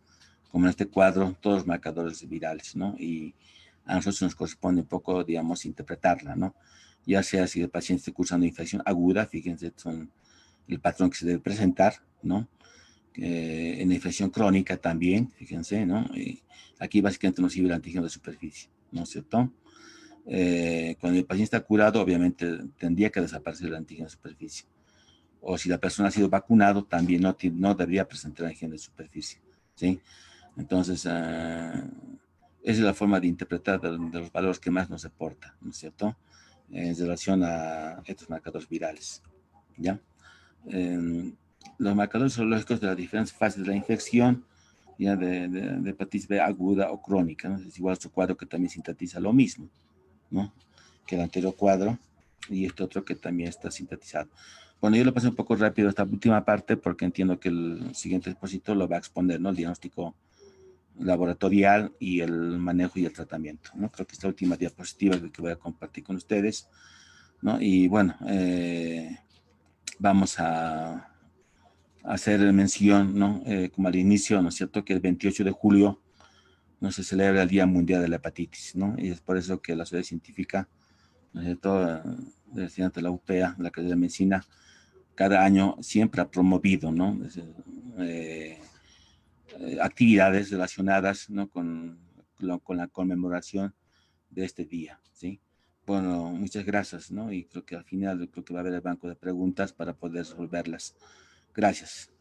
Speaker 1: como en este cuadro, todos los marcadores virales, ¿no? Y a nosotros nos corresponde un poco, digamos, interpretarla, ¿no? Ya sea si el paciente está cursando infección aguda, fíjense, son el patrón que se debe presentar, ¿no? En infección crónica también, fíjense, ¿no? Y aquí básicamente nos sirve el antígeno de superficie, ¿no es cierto? Cuando el paciente está curado, obviamente tendría que desaparecer el antígeno de superficie. O si la persona ha sido vacunado, también no debería presentar antígeno de superficie, ¿sí? Entonces, esa es la forma de interpretar de los valores que más nos reporta, ¿no es cierto?, en relación a estos marcadores virales, ¿ya? Los marcadores serológicos de las diferentes fases de la infección, ya de hepatitis B aguda o crónica, ¿no? Es igual otro cuadro que también sintetiza lo mismo, ¿no?, que el anterior cuadro, y este otro que también está sintetizado. Bueno, yo lo pasé un poco rápido esta última parte porque entiendo que el siguiente expositor lo va a exponer, ¿no?, el diagnóstico laboratorial y el manejo y el tratamiento, ¿no? Creo que esta última diapositiva es la que voy a compartir con ustedes, ¿no? Y bueno, vamos a hacer mención, ¿no?, como al inicio, ¿no es cierto?, que el 28 de julio no se celebra el Día Mundial de la Hepatitis, ¿no? Y es por eso que la Sociedad Científica, ¿no es cierto?, de la UPEA, la carrera de medicina, cada año siempre ha promovido, ¿no?, actividades relacionadas, ¿no? Con la conmemoración de este día, ¿sí? Bueno, muchas gracias, ¿no? Y creo que al final creo que va a haber el banco de preguntas para poder resolverlas. Gracias.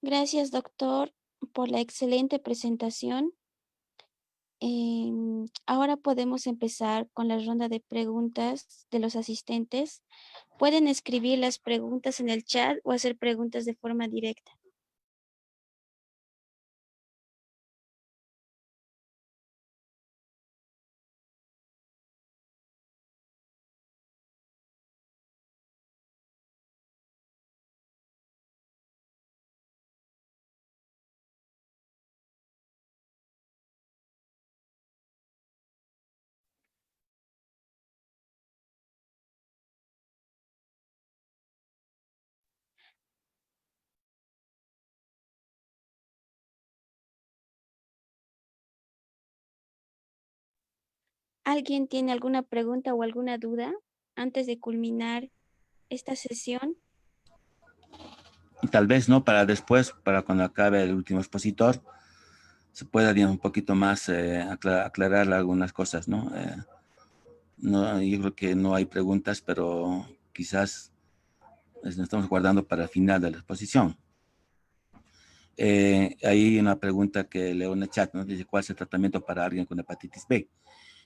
Speaker 3: Gracias, doctor, por la excelente presentación. Ahora podemos empezar con la ronda de preguntas de los asistentes. Pueden escribir las preguntas en el chat o hacer preguntas de forma directa. ¿Alguien tiene alguna pregunta o alguna duda antes de culminar esta sesión?
Speaker 1: Y tal vez, ¿no? Para después, para cuando acabe el último expositor, se pueda, digamos, un poquito más aclarar algunas cosas, ¿no? No, yo creo que no hay preguntas, pero quizás nos estamos guardando para el final de la exposición. Hay una pregunta que leo en el chat, ¿no? Dice, ¿cuál es el tratamiento para alguien con hepatitis B?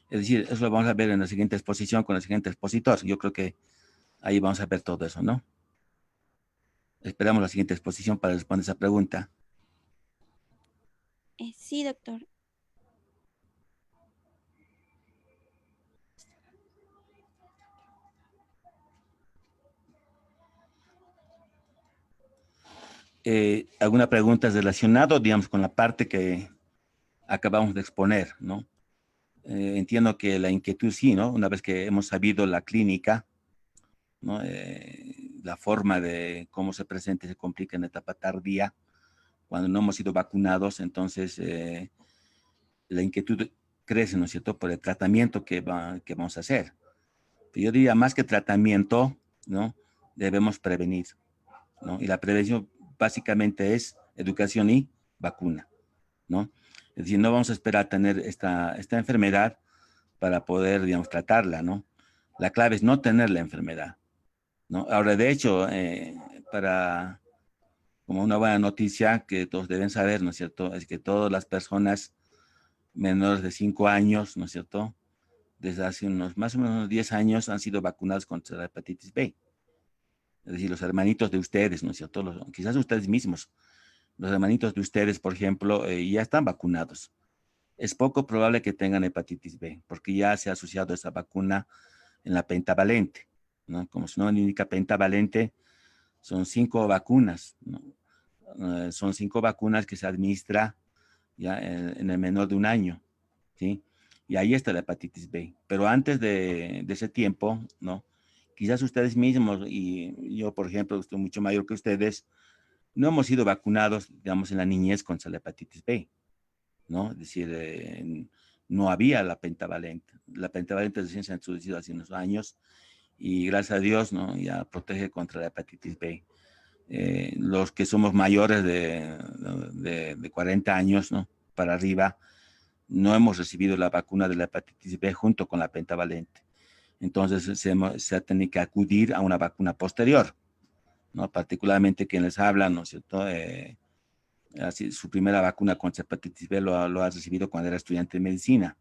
Speaker 1: Es decir, eso lo vamos a ver en la siguiente exposición con el siguiente expositor. Yo creo que ahí vamos a ver todo eso, ¿no? Esperamos la siguiente exposición para responder esa pregunta.
Speaker 3: Sí, doctor.
Speaker 1: ¿Alguna pregunta relacionada, digamos, con la parte que acabamos de exponer, ¿no? Entiendo que la inquietud sí, ¿no? Una vez que hemos sabido la clínica, ¿no? La forma de cómo se presenta y se complica en etapa tardía, cuando no hemos sido vacunados, entonces la inquietud crece, ¿no es cierto?, por el tratamiento que vamos a hacer. Pero yo diría, más que tratamiento, ¿no? Debemos prevenir, ¿no? Y la prevención básicamente es educación y vacuna, ¿no? Es decir, no vamos a esperar a tener esta enfermedad para poder, digamos, tratarla, ¿no? La clave es no tener la enfermedad, ¿no? Ahora, de hecho, como una buena noticia que todos deben saber, ¿no es cierto?, es que todas las personas menores de 5 años, ¿no es cierto?, desde hace unos más o menos unos 10 años han sido vacunados contra la hepatitis B. Es decir, los hermanitos de ustedes, ¿no es cierto?, quizás ustedes mismos, los hermanitos de ustedes, por ejemplo, ya están vacunados. Es poco probable que tengan hepatitis B, porque ya se ha asociado esa vacuna en la pentavalente, ¿no? Como su nombre indica, pentavalente, son 5 vacunas, ¿no? Son 5 vacunas que se administra ya en el menor de un año, ¿sí? Y ahí está la hepatitis B. Pero antes de ese tiempo, ¿no? Quizás ustedes mismos, y yo, por ejemplo, estoy mucho mayor que ustedes, no hemos sido vacunados, digamos, en la niñez contra la hepatitis B, ¿no? Es decir, no había la pentavalente. La pentavalente recién se ha introducido hace unos años y gracias a Dios, ¿no? Ya protege contra la hepatitis B. Los que somos mayores de 40 años, ¿no?, para arriba, no hemos recibido la vacuna de la hepatitis B junto con la pentavalente. Entonces se ha tenido que acudir a una vacuna posterior, ¿no? Particularmente quien les habla, ¿no es cierto? Así, su primera vacuna contra hepatitis B lo ha recibido cuando era estudiante de medicina,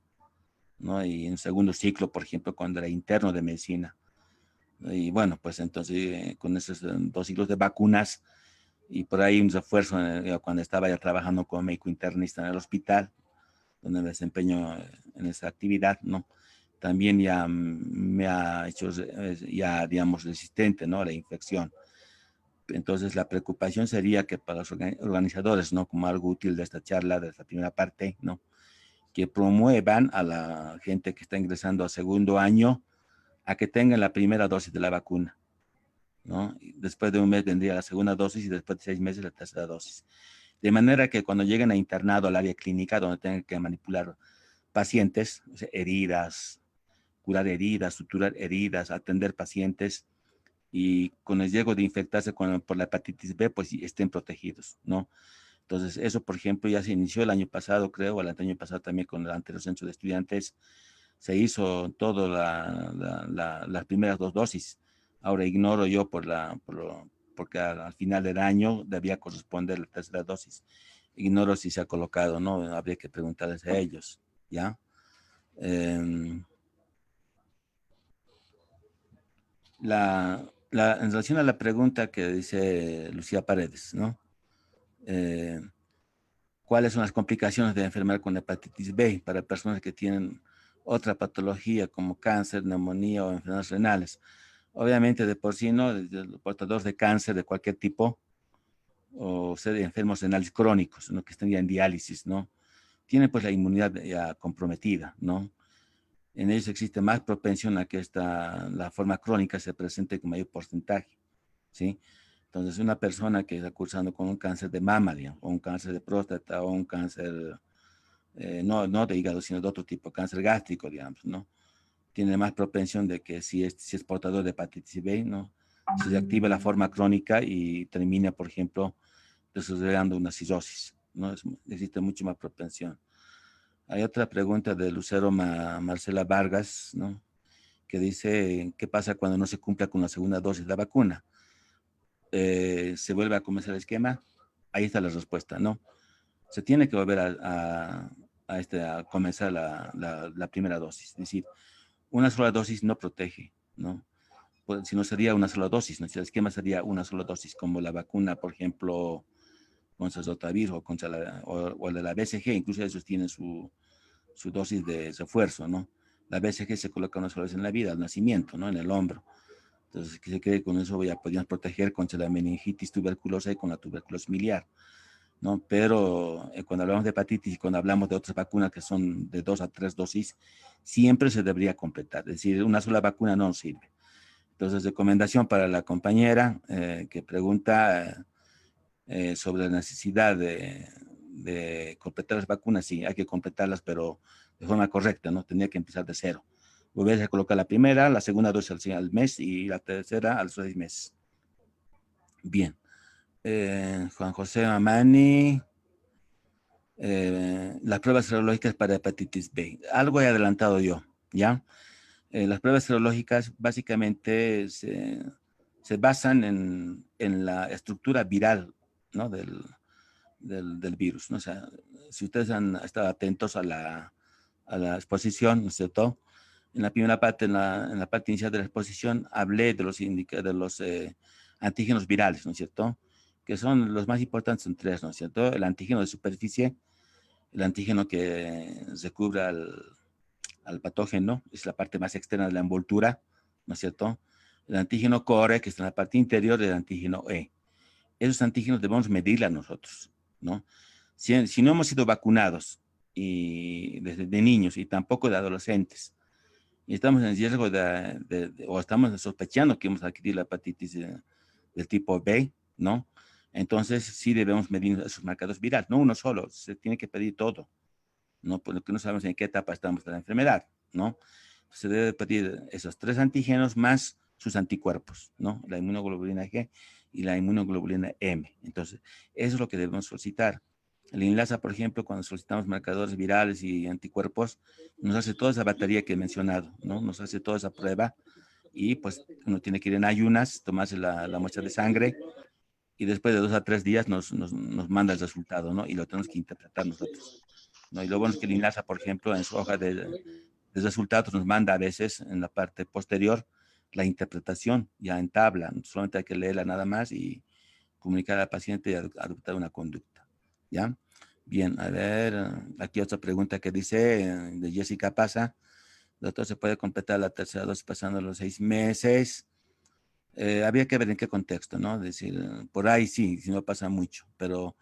Speaker 1: ¿no? Y en segundo ciclo, por ejemplo, cuando era interno de medicina. Y bueno, pues entonces con esos 2 ciclos de vacunas y por ahí un refuerzo cuando estaba ya trabajando como médico internista en el hospital, donde me desempeño en esa actividad, ¿no? También ya me ha hecho ya, digamos, resistente, ¿no?, a la infección. Entonces, la preocupación sería que para los organizadores, ¿no?, como algo útil de esta charla, de esta primera parte, ¿no?, que promuevan a la gente que está ingresando a segundo año a que tengan la primera dosis de la vacuna, ¿no? Y después de un mes vendría la segunda dosis y después de 6 meses la tercera dosis. De manera que cuando lleguen a internado al área clínica, donde tengan que manipular pacientes, o sea, heridas, curar heridas, suturar heridas, atender pacientes, y con el riesgo de infectarse por la hepatitis B, pues estén protegidos, ¿no? Entonces, eso, por ejemplo, ya se inició el año pasado, creo, o el año pasado también con el anterior censo de estudiantes, se hizo todo las primeras 2 dosis. Ahora ignoro yo porque al final del año debía corresponder la tercera dosis. Ignoro si se ha colocado, ¿no? Habría que preguntarles a ellos, ¿ya? En relación a la pregunta que dice Lucía Paredes, ¿no? ¿Cuáles son las complicaciones de enfermar con hepatitis B para personas que tienen otra patología como cáncer, neumonía o enfermedades renales? Obviamente, de por sí, ¿no? Los portadores de cáncer de cualquier tipo o ser enfermos renales crónicos, ¿no? Que estén ya en diálisis, ¿no? Tienen pues la inmunidad ya comprometida, ¿no? En ellos existe más propensión a que la forma crónica se presente con mayor porcentaje, ¿sí? Entonces, una persona que está cursando con un cáncer de mama, digamos, o un cáncer de próstata, o un cáncer, no de hígado, sino de otro tipo, cáncer gástrico, digamos, ¿no? Tiene más propensión de que si es portador de hepatitis B, ¿no? Se activa la forma crónica y termina, por ejemplo, desarrollando una cirrosis, ¿no? Existe mucho más propensión. Hay otra pregunta de Lucero Marcela Vargas, ¿no? Que dice, ¿qué pasa cuando no se cumpla con la segunda dosis de la vacuna? ¿Se vuelve a comenzar el esquema? Ahí está la respuesta, ¿no? Se tiene que volver a comenzar la primera dosis. Es decir, una sola dosis no protege, ¿no? Pues, si no sería una sola dosis, ¿no? Si el esquema sería una sola dosis, como la vacuna, por ejemplo, contra el rotavirus o de la BCG, incluso esos tienen su dosis de refuerzo, ¿no? La BCG se coloca una sola vez en la vida, al nacimiento, ¿no? En el hombro. Entonces, ¿qué se cree? Con eso ya podríamos proteger contra la meningitis tuberculosa y con la tuberculosis miliar, ¿no? Pero cuando hablamos de hepatitis y cuando hablamos de otras vacunas que son de 2 a 3 dosis, siempre se debería completar. Es decir, una sola vacuna no sirve. Entonces, recomendación para la compañera que pregunta sobre la necesidad de completar las vacunas. Sí, hay que completarlas, pero de forma correcta, ¿no? Tenía que empezar de cero. Volver a colocar la primera, la segunda dosis al mes y la tercera a los 6 meses. Bien. Juan José Mamani, las pruebas serológicas para hepatitis B. Algo he adelantado yo, ¿ya? Las pruebas serológicas básicamente se basan en la estructura viral, ¿no? del virus, ¿no? O sea, si ustedes han estado atentos a la exposición, ¿no es cierto? En la primera parte, en la parte inicial de la exposición, hablé de los antígenos virales, ¿no es cierto? Que son los más importantes, son 3, ¿no es cierto? El antígeno de superficie, el antígeno que recubre al patógeno, es la parte más externa de la envoltura, ¿no es cierto? El antígeno core, que está en la parte interior del antígeno E. Esos antígenos debemos medirla nosotros, ¿no? Si no hemos sido vacunados y desde de niños y tampoco de adolescentes, y estamos en riesgo o estamos sospechando que hemos adquirido la hepatitis del tipo B, ¿no? Entonces sí debemos medir esos marcadores virales, no uno solo, se tiene que pedir todo, ¿no? Porque no sabemos en qué etapa estamos de la enfermedad, ¿no? Se debe pedir esos 3 antígenos más sus anticuerpos, ¿no? La inmunoglobulina G y la inmunoglobulina M. Entonces, eso es lo que debemos solicitar. El INLASA, por ejemplo, cuando solicitamos marcadores virales y anticuerpos, nos hace toda esa batería que he mencionado, ¿no? Nos hace toda esa prueba y pues uno tiene que ir en ayunas, tomarse la muestra de sangre y después de 2 a 3 días nos manda el resultado, ¿no? Y lo tenemos que interpretar nosotros, ¿no? Y lo bueno es que el INLASA, por ejemplo, en su hoja de resultados nos manda a veces en la parte posterior la interpretación ya en tabla, solamente hay que leerla nada más y comunicar al paciente y adoptar una conducta, ¿ya? Bien, a ver, aquí otra pregunta que dice de Jessica Pasa, doctor, ¿se puede completar la tercera dosis pasando los 6 meses? Habría que ver en qué contexto, ¿no? Es decir, por ahí sí, si no pasa mucho, pero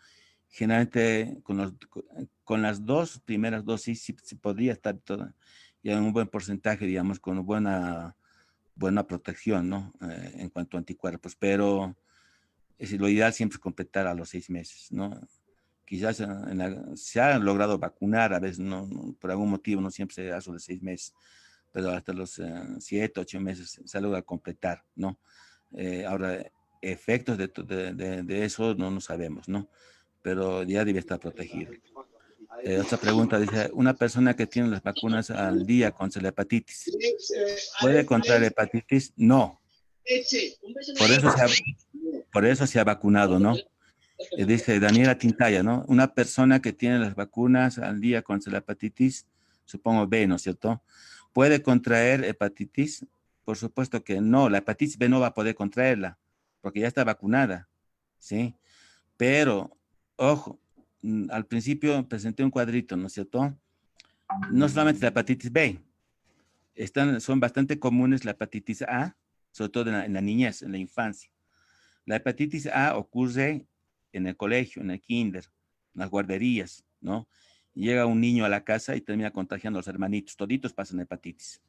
Speaker 1: generalmente con las 2 primeras dosis sí podría estar ya en un buen porcentaje, digamos, con buena protección, ¿no? En cuanto a anticuerpos, pero lo ideal siempre es completar a los 6 meses, ¿no? Quizás se ha logrado vacunar, a veces por algún motivo no siempre se hace de 6 meses, pero hasta los 7, 8 meses se logra completar, ¿no? Ahora, efectos de eso no sabemos, ¿no? Pero ya debe estar protegido. Otra pregunta dice, una persona que tiene las vacunas al día contra la hepatitis, ¿puede contraer hepatitis? No. Por eso se ha vacunado, ¿no? Dice Daniela Tintaya, ¿no? Una persona que tiene las vacunas al día contra la hepatitis, supongo B, ¿no es cierto? ¿Puede contraer hepatitis? Por supuesto que no, la hepatitis B no va a poder contraerla, porque ya está vacunada, ¿sí? Pero, ojo, al principio presenté un cuadrito, ¿no es cierto? No solamente la hepatitis B, son bastante comunes la hepatitis A, sobre todo en la niñez, en la infancia. La hepatitis A ocurre en el colegio, en el kinder, en las guarderías, ¿no? Llega un niño a la casa y termina contagiando a los hermanitos, toditos pasan hepatitis.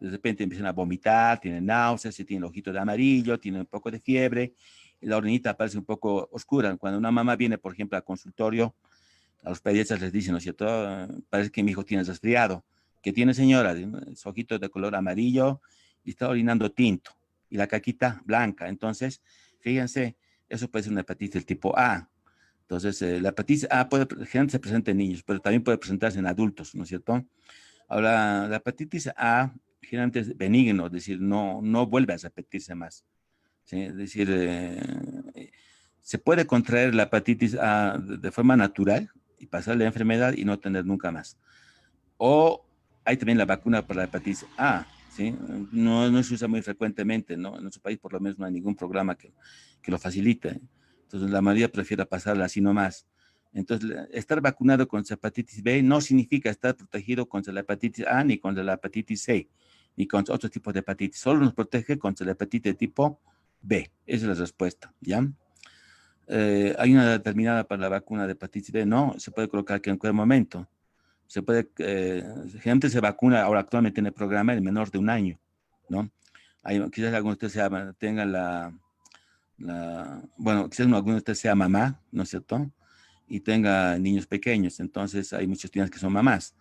Speaker 1: De repente empiezan a vomitar, tienen náuseas, tienen el ojito de amarillo, tienen un poco de fiebre, y la orinita aparece un poco oscura. Cuando una mamá viene, por ejemplo, al consultorio, a los pediatras les dicen, ¿no es cierto? Parece que mi hijo tiene resfriado. ¿Qué tiene, señora? Su ojito de color amarillo y está orinando tinto. Y la caquita blanca. Entonces, fíjense, eso puede ser una hepatitis del tipo A. Entonces, la hepatitis A generalmente se presenta en niños, pero también puede presentarse en adultos, ¿no es cierto? Ahora, la hepatitis A generalmente es benigno, es decir, no vuelve a repetirse más. ¿Sí? Es decir, se puede contraer la hepatitis A de forma natural y pasar la enfermedad y no tener nunca más. O hay también la vacuna para la hepatitis A, ¿sí? No se usa muy frecuentemente, ¿no? En nuestro país por lo menos no hay ningún programa que lo facilite. Entonces la mayoría prefiere pasarla así nomás. Entonces, estar vacunado contra hepatitis B no significa estar protegido contra la hepatitis A, ni contra la hepatitis C, ni contra otros tipos de hepatitis. Solo nos protege contra la hepatitis de tipo B. Esa es la respuesta, ¿ya? ¿Hay una determinada para la vacuna de hepatitis B? No, se puede colocar que en cualquier momento. Se puede, gente se vacuna ahora actualmente en el programa en menor de un año, ¿no? Quizás alguno de ustedes tenga bueno, quizás alguno de ustedes sea mamá, ¿no es cierto? Y tenga niños pequeños, entonces hay muchos niños que son mamás.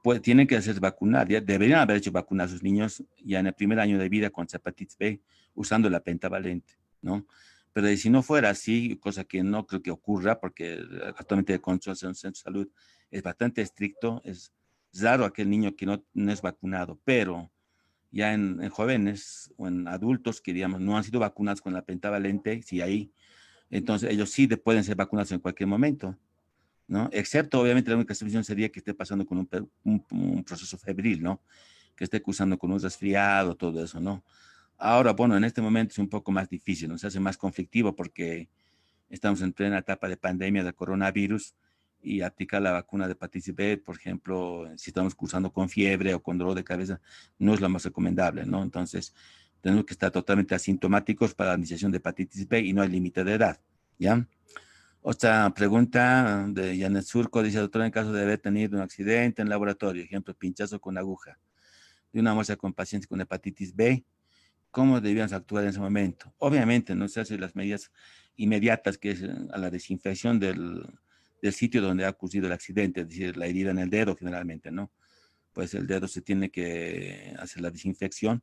Speaker 1: Pues tienen que hacerse vacunar, ya deberían haber hecho vacunar a sus niños ya en el primer año de vida contra hepatitis B usando la pentavalente, ¿no? Pero si no fuera así, cosa que no creo que ocurra, porque actualmente el control de un centro de salud es bastante estricto, es raro aquel niño que no es vacunado, pero ya en jóvenes o en adultos que, digamos, no han sido vacunados con la pentavalente, si hay, entonces ellos sí pueden ser vacunados en cualquier momento, ¿no? Excepto, obviamente, la única excepción sería que esté pasando con un proceso febril, ¿no? Que esté cursando con un resfriado, todo eso, ¿no? Ahora, bueno, en este momento es un poco más difícil, ¿no? Se hace más conflictivo porque estamos en plena etapa de pandemia del coronavirus y aplicar la vacuna de hepatitis B, por ejemplo, si estamos cursando con fiebre o con dolor de cabeza, no es lo más recomendable, ¿no? Entonces, tenemos que estar totalmente asintomáticos para la iniciación de hepatitis B y no hay límite de edad, ¿ya? Otra pregunta de Janet Surco dice, doctor, en caso de haber tenido un accidente en laboratorio, ejemplo, pinchazo con aguja, de una muestra con pacientes con hepatitis B, ¿cómo debíamos actuar en ese momento? Obviamente, no se hacen las medidas inmediatas, que es a la desinfección del sitio donde ha ocurrido el accidente, es decir, la herida en el dedo generalmente, ¿no? Pues el dedo se tiene que hacer la desinfección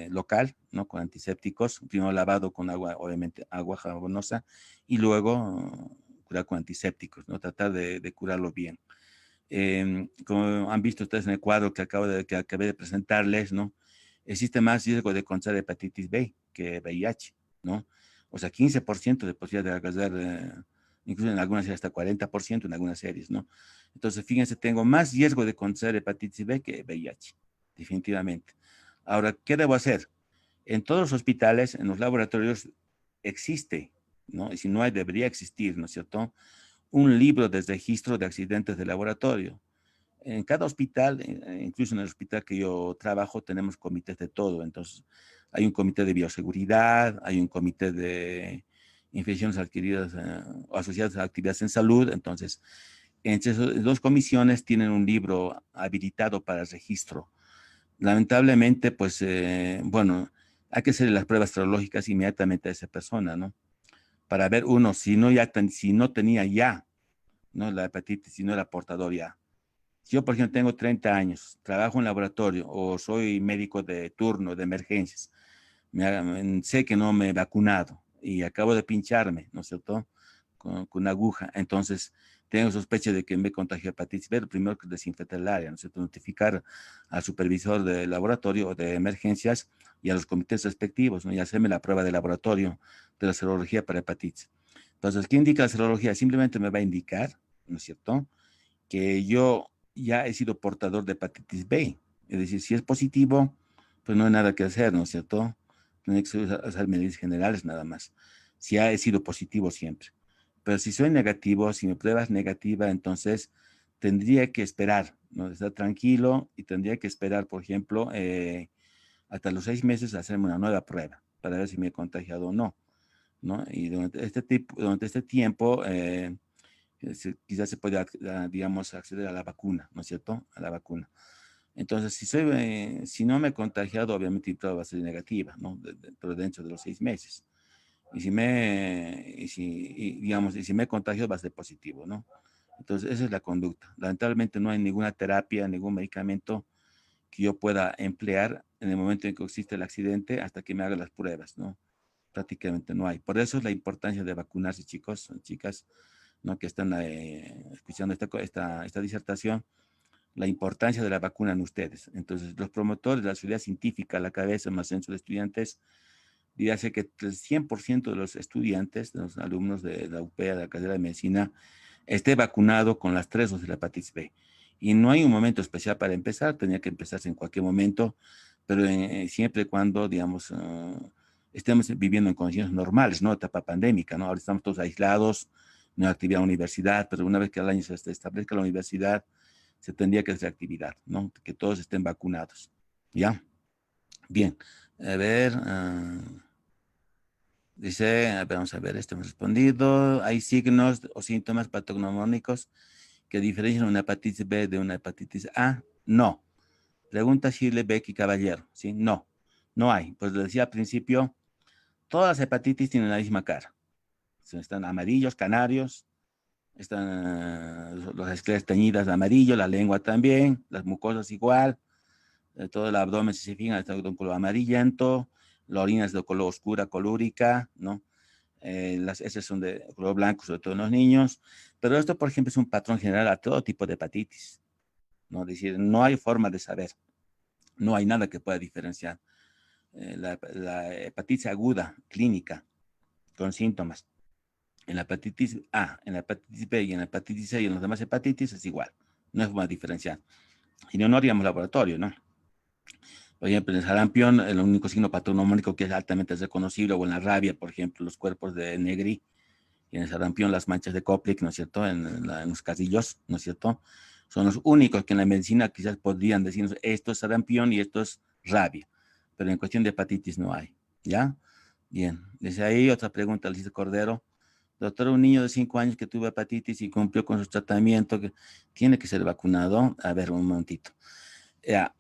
Speaker 1: local, ¿no? Con antisépticos, primero lavado con agua, obviamente agua jabonosa, y luego curar con antisépticos, ¿no? Tratar de curarlo bien. Como han visto ustedes en el cuadro que acabé de presentarles, ¿no? Existe más riesgo de contraer hepatitis B que VIH, ¿no? O sea, 15% de posibilidad de agarrar, incluso en algunas series hasta 40% en algunas series, ¿no? Entonces, fíjense, tengo más riesgo de contraer hepatitis B que VIH, definitivamente. Ahora, ¿qué debo hacer? En todos los hospitales, en los laboratorios, existe, ¿no? Y si no hay, debería existir, ¿no es cierto? Un libro de registro de accidentes de laboratorio. En cada hospital, incluso en el hospital que yo trabajo, tenemos comités de todo. Entonces, hay un comité de bioseguridad, hay un comité de infecciones adquiridas o asociadas a actividades en salud. Entonces, entre esas dos comisiones tienen un libro habilitado para el registro. Lamentablemente, pues, bueno, hay que hacer las pruebas serológicas inmediatamente a esa persona, ¿no? Para ver uno, si no tenía ya, ¿no? La hepatitis, si no era portador ya. Si yo, por ejemplo, tengo 30 años, trabajo en laboratorio o soy médico de turno de emergencias, sé que no me he vacunado y acabo de pincharme, ¿no es cierto?, con una aguja. Entonces, tengo sospecha de que me contagió hepatitis B. Lo primero que desinfectar el área, ¿no es cierto?, notificar al supervisor del laboratorio o de emergencias y a los comités respectivos, ¿no?, y hacerme la prueba de laboratorio de la serología para hepatitis. Entonces, ¿qué indica la serología? Simplemente me va a indicar, ¿no es cierto?, que yo ya he sido portador de hepatitis B. Es decir, si es positivo, pues no hay nada que hacer, ¿no es cierto? Tiene que usar medidas generales nada más. Si ya he sido positivo siempre. Pero si soy negativo, si mi prueba es negativa, entonces tendría que esperar, ¿no? Estar tranquilo y tendría que esperar, por ejemplo, hasta los 6 meses a hacerme una nueva prueba para ver si me he contagiado o no, ¿no? Y durante este tiempo quizás se pueda, digamos, acceder a la vacuna, ¿no es cierto? A la vacuna. Entonces, si no me he contagiado, obviamente mi prueba va a ser negativa, ¿no? Pero dentro de los 6 meses. Y si me he contagiado, va a ser positivo, ¿no? Entonces, esa es la conducta. Lamentablemente no hay ninguna terapia, ningún medicamento que yo pueda emplear en el momento en que existe el accidente hasta que me haga las pruebas, ¿no? Prácticamente no hay. Por eso es la importancia de vacunarse, chicos, chicas, ¿no?, que están escuchando esta disertación, la importancia de la vacuna en ustedes. Entonces, los promotores de la sociedad científica, la cabeza más centro de estudiantes, dice que el 100% de los estudiantes, de los alumnos de la UPEA, de la carrera de medicina, esté vacunado con las 3 dosis de la hepatitis B. Y no hay un momento especial para empezar, tenía que empezarse en cualquier momento, pero siempre y cuando, digamos, estemos viviendo en condiciones normales, ¿no? Etapa pandémica, ¿no? Ahora estamos todos aislados, no hay actividad en la universidad, pero una vez que al año se establezca la universidad, se tendría que hacer actividad, ¿no? Que todos estén vacunados, ¿ya? Bien, a ver, dice, vamos a ver, hemos respondido. ¿Hay signos o síntomas patognomónicos que diferencian una hepatitis B de una hepatitis A? No. Pregunta Shirley Becky Caballero, ¿sí? No, no hay. Pues le decía al principio, todas las hepatitis tienen la misma cara. Están amarillos, canarios, están las escleras teñidas de amarillo, la lengua también, las mucosas igual, todo el abdomen, si se fijan, está de un color amarillento, la orina es de color oscura, colúrica, ¿no? Las heces son de color blanco, sobre todo en los niños, pero esto, por ejemplo, es un patrón general a todo tipo de hepatitis, ¿no? Es decir, no hay forma de saber, no hay nada que pueda diferenciar la hepatitis aguda, clínica, con síntomas. En la hepatitis A, en la hepatitis B y en la hepatitis C y en las demás hepatitis es igual, no hay forma de diferenciar. Y no haríamos laboratorio, ¿no? Por ejemplo, en el sarampión, el único signo patognomónico que es altamente reconocible, o en la rabia, por ejemplo, los cuerpos de Negri, y en el sarampión las manchas de Koplik, ¿no es cierto?, en los carrillos, ¿no es cierto?, son los únicos que en la medicina quizás podrían decirnos esto es sarampión y esto es rabia, pero en cuestión de hepatitis no hay, ¿ya? Bien, desde ahí otra pregunta, Alicia Cordero. Doctor, un niño de 5 años que tuvo hepatitis y cumplió con su tratamiento, que tiene que ser vacunado. A ver, un momentito.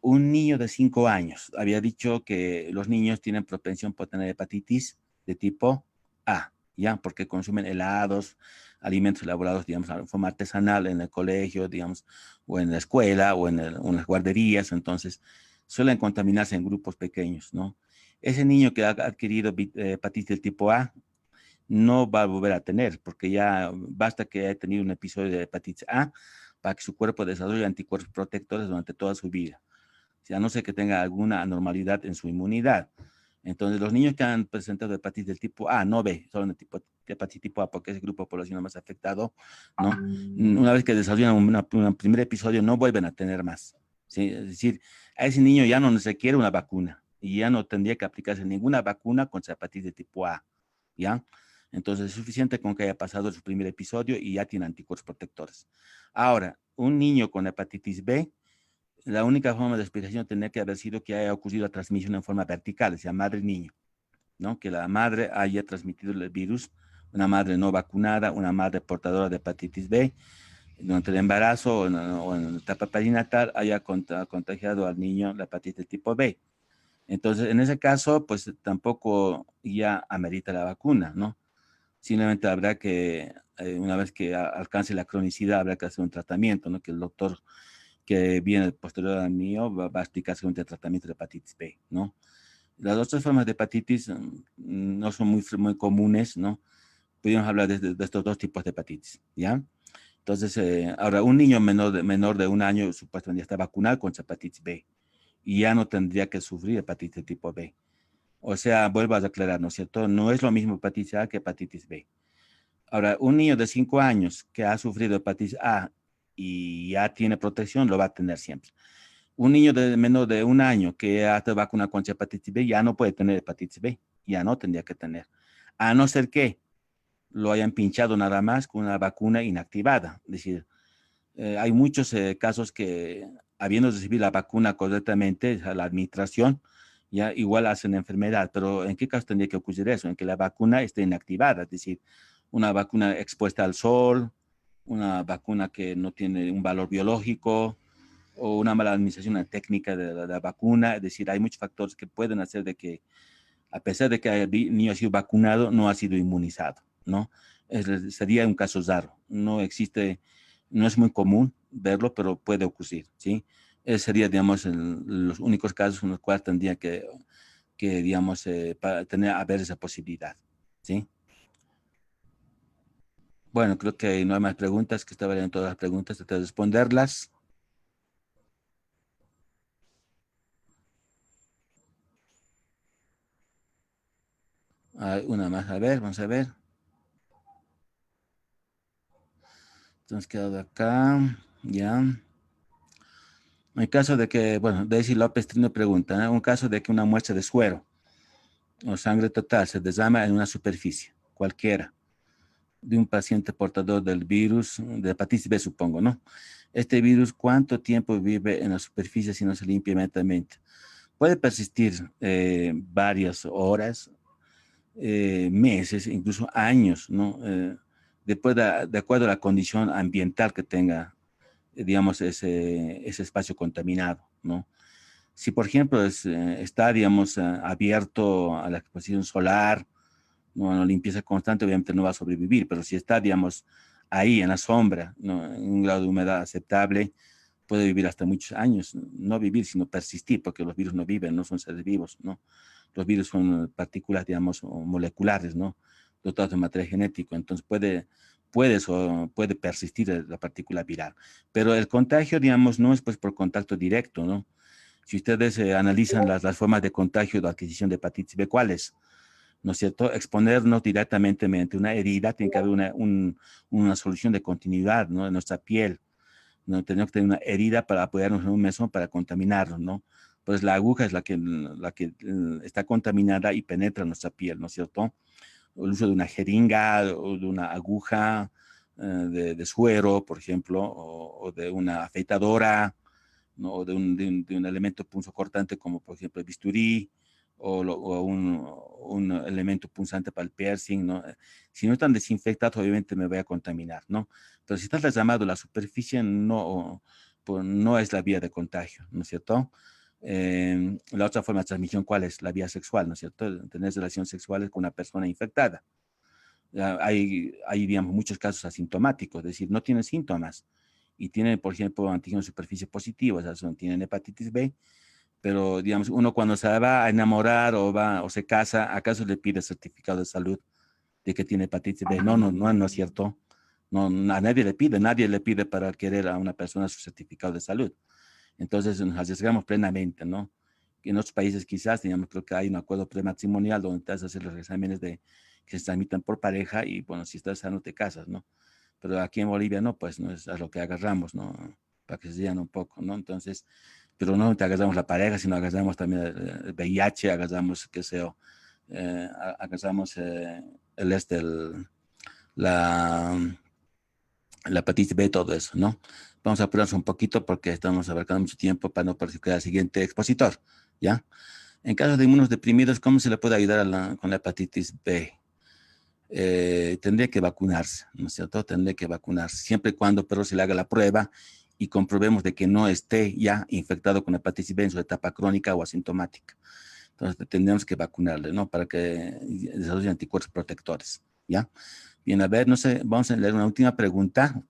Speaker 1: Un niño de 5 años, había dicho que los niños tienen propensión por tener hepatitis de tipo A, ¿ya? Porque consumen helados, alimentos elaborados, digamos, de forma artesanal en el colegio, digamos, o en la escuela, o en las guarderías, entonces suelen contaminarse en grupos pequeños, ¿no? Ese niño que ha adquirido hepatitis del tipo A no va a volver a tener, porque ya basta que haya tenido un episodio de hepatitis A para que su cuerpo desarrolle anticuerpos protectores durante toda su vida, o sea, a no ser que tenga alguna anormalidad en su inmunidad. Entonces, los niños que han presentado hepatitis del tipo A, no B, solo el hepatitis tipo A, porque es el grupo poblacional más afectado, ¿no? Una vez que desarrollan un primer episodio, no vuelven a tener más, ¿sí? Es decir, a ese niño ya no se requiere una vacuna y ya no tendría que aplicarse ninguna vacuna contra hepatitis de tipo A, ¿ya? Entonces, es suficiente con que haya pasado su primer episodio y ya tiene anticuerpos protectores. Ahora, un niño con hepatitis B, la única forma de explicación tendría que haber sido que haya ocurrido la transmisión en forma vertical, o sea, madre-niño, ¿no? Que la madre haya transmitido el virus, una madre no vacunada, una madre portadora de hepatitis B, durante el embarazo o en la etapa perinatal haya contagiado al niño la hepatitis tipo B. Entonces, en ese caso, pues tampoco ya amerita la vacuna, ¿no? Simplemente habrá que, una vez que alcance la cronicidad, habrá que hacer un tratamiento, ¿no? Que el doctor que viene posterior al mío va a explicar según el tratamiento de hepatitis B, ¿no? Las otras formas de hepatitis no son muy comunes, ¿no? Podríamos hablar de estos dos tipos de hepatitis, ¿ya? Entonces, ahora, un niño menor de un año supuestamente ya está vacunado contra hepatitis B y ya no tendría que sufrir hepatitis tipo B. O sea, vuelvo a aclarar, ¿no es cierto? No es lo mismo hepatitis A que hepatitis B. Ahora, un niño de 5 años que ha sufrido hepatitis A y ya tiene protección, lo va a tener siempre. Un niño de menos de un año que ya está vacunado contra hepatitis B ya no puede tener hepatitis B, ya no tendría que tener. A no ser que lo hayan pinchado nada más con una vacuna inactivada. Es decir, hay muchos casos que, habiendo recibido la vacuna correctamente, la administración, ya igual hacen enfermedad. Pero ¿en qué caso tendría que ocurrir eso? En que la vacuna esté inactivada, es decir, una vacuna expuesta al sol, una vacuna que no tiene un valor biológico o una mala administración técnica de la vacuna. Es decir, hay muchos factores que pueden hacer de que, a pesar de que el niño ha sido vacunado, no ha sido inmunizado, ¿no? Sería un caso raro. No existe, no es muy común verlo, pero puede ocurrir, ¿sí? Ese sería, digamos, los únicos casos en los cuales tendría que digamos, para haber esa posibilidad, ¿sí? Bueno, creo que no hay más preguntas, que estaban en todas las preguntas, traté de responderlas. Hay una más, a ver, vamos a ver. Entonces, quedado acá, ya. En el caso de que, bueno, Daisy López tiene una pregunta, ¿no? Un caso de que una muestra de suero o sangre total se derrama en una superficie, cualquiera, de un paciente portador del virus, de hepatitis B, supongo, ¿no? Este virus, ¿cuánto tiempo vive en la superficie si no se limpia inmediatamente? Puede persistir varias horas, meses, incluso años, ¿no? Después de acuerdo a la condición ambiental que tenga, digamos, ese espacio contaminado, ¿no? Si, por ejemplo, está, digamos, abierto a la exposición solar, no, a la limpieza constante, obviamente no va a sobrevivir, pero si está, digamos, ahí en la sombra, ¿no? En un grado de humedad aceptable, puede vivir hasta muchos años, no vivir, sino persistir, porque los virus no viven, no son seres vivos, ¿no? Los virus son partículas, digamos, moleculares, ¿no? Dotados de material genético, entonces puede persistir la partícula viral. Pero el contagio, digamos, no es pues por contacto directo, ¿no? Si ustedes analizan las formas de contagio de adquisición de hepatitis B, ¿cuáles? ¿No es cierto? Exponernos directamente mediante una herida, tiene que haber una solución de continuidad, ¿no? En nuestra piel, ¿no? Tenemos que tener una herida para apoyarnos en un mesón para contaminarnos, ¿no? Pues la aguja es la que está contaminada y penetra en nuestra piel, ¿no es cierto? El uso de una jeringa o de una aguja de suero, por ejemplo, o de una afeitadora, ¿no? O de un elemento punzocortante como por ejemplo el bisturí o un elemento punzante para el piercing, ¿no? Si no están desinfectados, obviamente me voy a contaminar, ¿no? Pero si estás derramado la superficie, no, pues no es la vía de contagio, ¿no es cierto? La otra forma de transmisión, ¿cuál es? La vía sexual, ¿no es cierto? Tener relaciones sexuales con una persona infectada. Hay, digamos, muchos casos asintomáticos, es decir, no tienen síntomas y tienen, por ejemplo, antígeno de superficie positivo, o sea, tienen hepatitis B, pero, digamos, uno cuando se va a enamorar o se casa, ¿acaso le pide certificado de salud de que tiene hepatitis B? No, no, no, no es cierto. No, a nadie le pide para querer a una persona su certificado de salud. Entonces nos arriesgamos plenamente, ¿no? En otros países quizás, digamos, creo que hay un acuerdo prematrimonial donde te haces los exámenes que se transmitan por pareja y, bueno, si estás sano te casas, ¿no? Pero aquí en Bolivia no, pues no es a lo que agarramos, ¿no? Para que se llenen un poco, ¿no? Entonces, pero no te agarramos la pareja, sino agarramos también el VIH, agarramos, qué sé yo, agarramos la, la hepatitis B, todo eso, ¿no? Vamos a apurarnos un poquito porque estamos abarcando mucho tiempo para no perjudicar al siguiente expositor, ¿ya? En caso de inmunodeprimidos, ¿cómo se le puede ayudar con la hepatitis B? Tendría que vacunarse, ¿no es cierto? Tendría que vacunarse, siempre y cuando, pero se le haga la prueba y comprobemos de que no esté ya infectado con hepatitis B en su etapa crónica o asintomática. Entonces tendríamos que vacunarle, ¿no? Para que desarrolle anticuerpos protectores, ¿ya? Bien, a ver, no sé, vamos a leer una última pregunta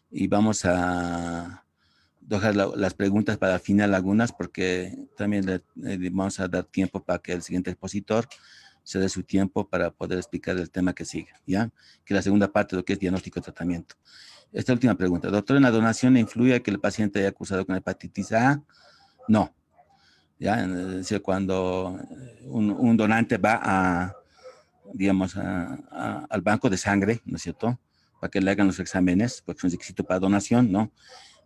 Speaker 1: y vamos a dejar las preguntas para el final algunas, porque también vamos a dar tiempo para que el siguiente expositor se dé su tiempo para poder explicar el tema que sigue, ¿ya? Que es la segunda parte de lo que es diagnóstico y tratamiento. Esta última pregunta. Doctor, ¿en la donación influye que el paciente haya acusado con hepatitis A? No. ¿Ya? Es decir, cuando un donante va a, digamos, al banco de sangre, ¿no es cierto?, para que le hagan los exámenes, porque es un requisito para donación, ¿no?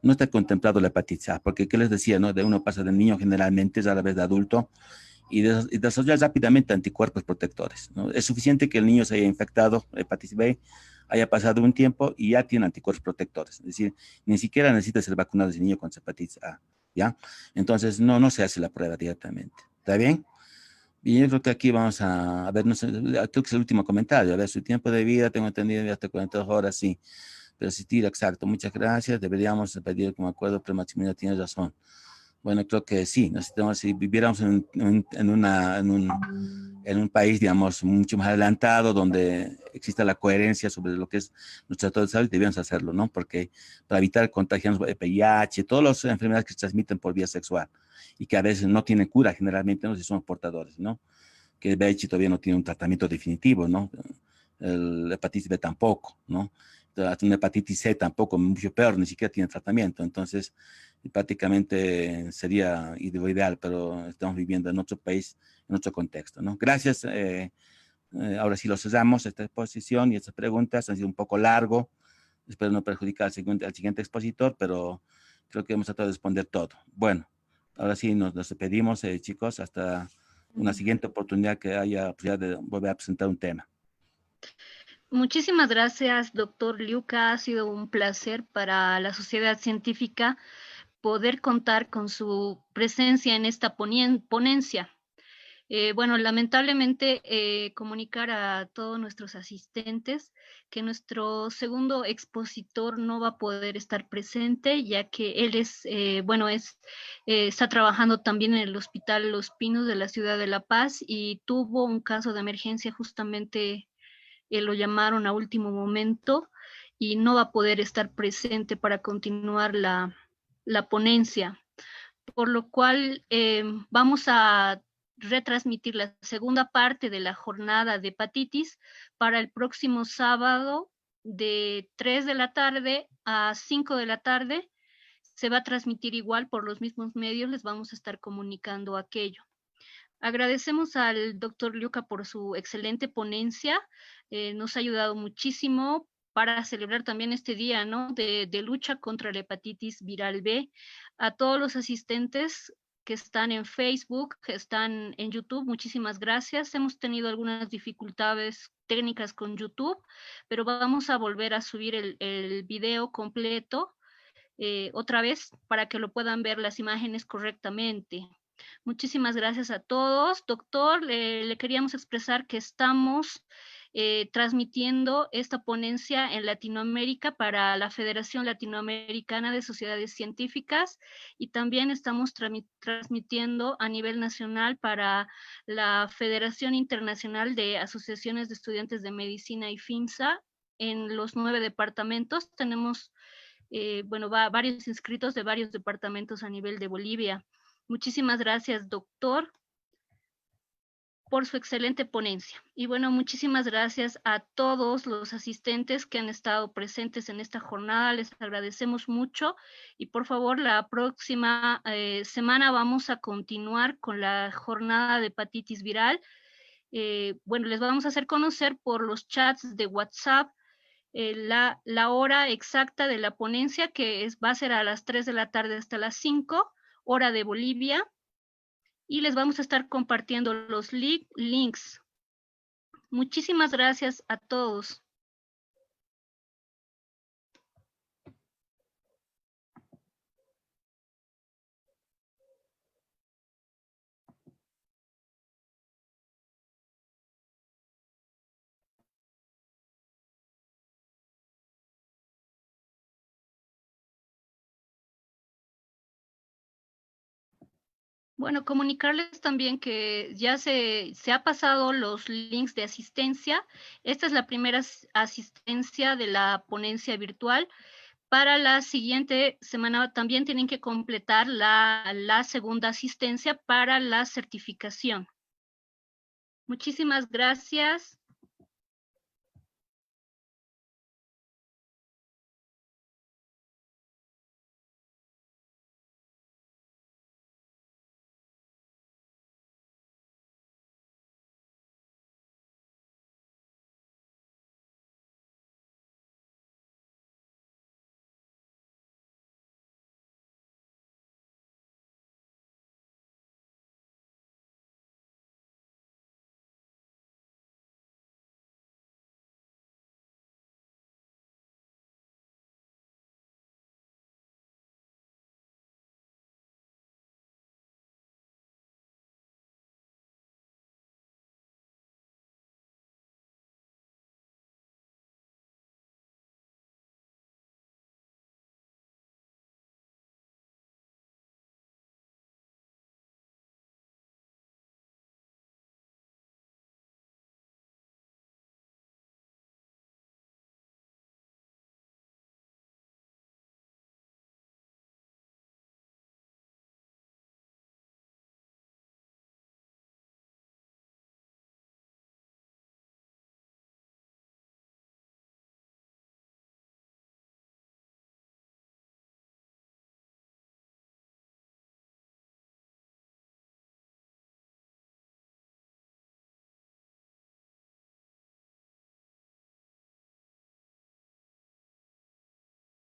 Speaker 1: No está contemplado la hepatitis A, porque, ¿qué les decía, no? De uno pasa del niño generalmente, a la vez de adulto, y desarrolla rápidamente anticuerpos protectores, ¿no? Es suficiente que el niño se haya infectado hepatitis B, haya pasado un tiempo y ya tiene anticuerpos protectores. Es decir, ni siquiera necesita ser vacunado ese niño con hepatitis A, ¿ya? Entonces, no se hace la prueba directamente. ¿Está bien? Y yo creo que aquí vamos a ver, no sé, creo que es el último comentario. A ver, su tiempo de vida, tengo entendido, hasta 42 horas, sí. Pero asistir, exacto. Muchas gracias. Deberíamos pedir como acuerdo pre-Maximiliano, tiene razón. Bueno, creo que sí. Necesitamos, si viviéramos en un país, digamos, mucho más adelantado, donde exista la coherencia sobre lo que es nuestro estado de salud, debíamos hacerlo, ¿no? Porque para evitar contagiarnos de VIH, todas las enfermedades que se transmiten por vía sexual y que a veces no tienen cura, generalmente, no si somos portadores, ¿no? Que el VIH todavía no tiene un tratamiento definitivo, ¿no? El hepatitis B tampoco, ¿no? Hasta una hepatitis C tampoco, mucho peor, ni siquiera tiene tratamiento. Entonces, prácticamente sería lo ideal, pero estamos viviendo en otro país, en otro contexto, ¿no? Gracias. Ahora sí lo cesamos, esta exposición y estas preguntas han sido un poco largo. Espero no perjudicar al siguiente expositor, pero creo que hemos tratado de responder todo. Bueno, ahora sí nos despedimos, chicos, hasta una siguiente oportunidad que haya posibilidad de volver a presentar un tema.
Speaker 2: Muchísimas gracias, doctor Liuca. Ha sido un placer para la sociedad científica poder contar con su presencia en esta ponencia. Bueno, lamentablemente comunicar a todos nuestros asistentes que nuestro segundo expositor no va a poder estar presente, ya que él está trabajando también en el Hospital Los Pinos de la ciudad de La Paz y tuvo un caso de emergencia justamente. Lo llamaron a último momento y no va a poder estar presente para continuar la ponencia, por lo cual vamos a retransmitir la segunda parte de la jornada de hepatitis para el próximo sábado de 3 de la tarde a 5 de la tarde. Se va a transmitir igual por los mismos medios, les vamos a estar comunicando aquello. Agradecemos al doctor Liuca por su excelente ponencia, nos ha ayudado muchísimo para celebrar también este día, ¿no? de lucha contra la hepatitis viral B. A todos los asistentes que están en Facebook, que están en YouTube, muchísimas gracias. Hemos tenido algunas dificultades técnicas con YouTube, pero vamos a volver a subir el video completo otra vez para que lo puedan ver las imágenes correctamente. Muchísimas gracias a todos. Doctor, le queríamos expresar que estamos transmitiendo esta ponencia en Latinoamérica para la Federación Latinoamericana de Sociedades Científicas y también estamos transmitiendo a nivel nacional para la Federación Internacional de Asociaciones de Estudiantes de Medicina y FINSA en los 9 departamentos. Tenemos varios inscritos de varios departamentos a nivel de Bolivia. Muchísimas gracias, doctor, por su excelente ponencia. Y bueno, muchísimas gracias a todos los asistentes que han estado presentes en esta jornada. Les agradecemos mucho y por favor, la próxima semana vamos a continuar con la jornada de hepatitis viral. Les vamos a hacer conocer por los chats de WhatsApp la hora exacta de la ponencia, que va a ser a las 3 de la tarde hasta las 5, hora de Bolivia, y les vamos a estar compartiendo los links. Muchísimas gracias a todos. Bueno, comunicarles también que ya se ha pasado los links de asistencia. Esta es la primera asistencia de la ponencia virtual. para la siguiente semana también tienen que completar la segunda asistencia para la certificación. Muchísimas gracias.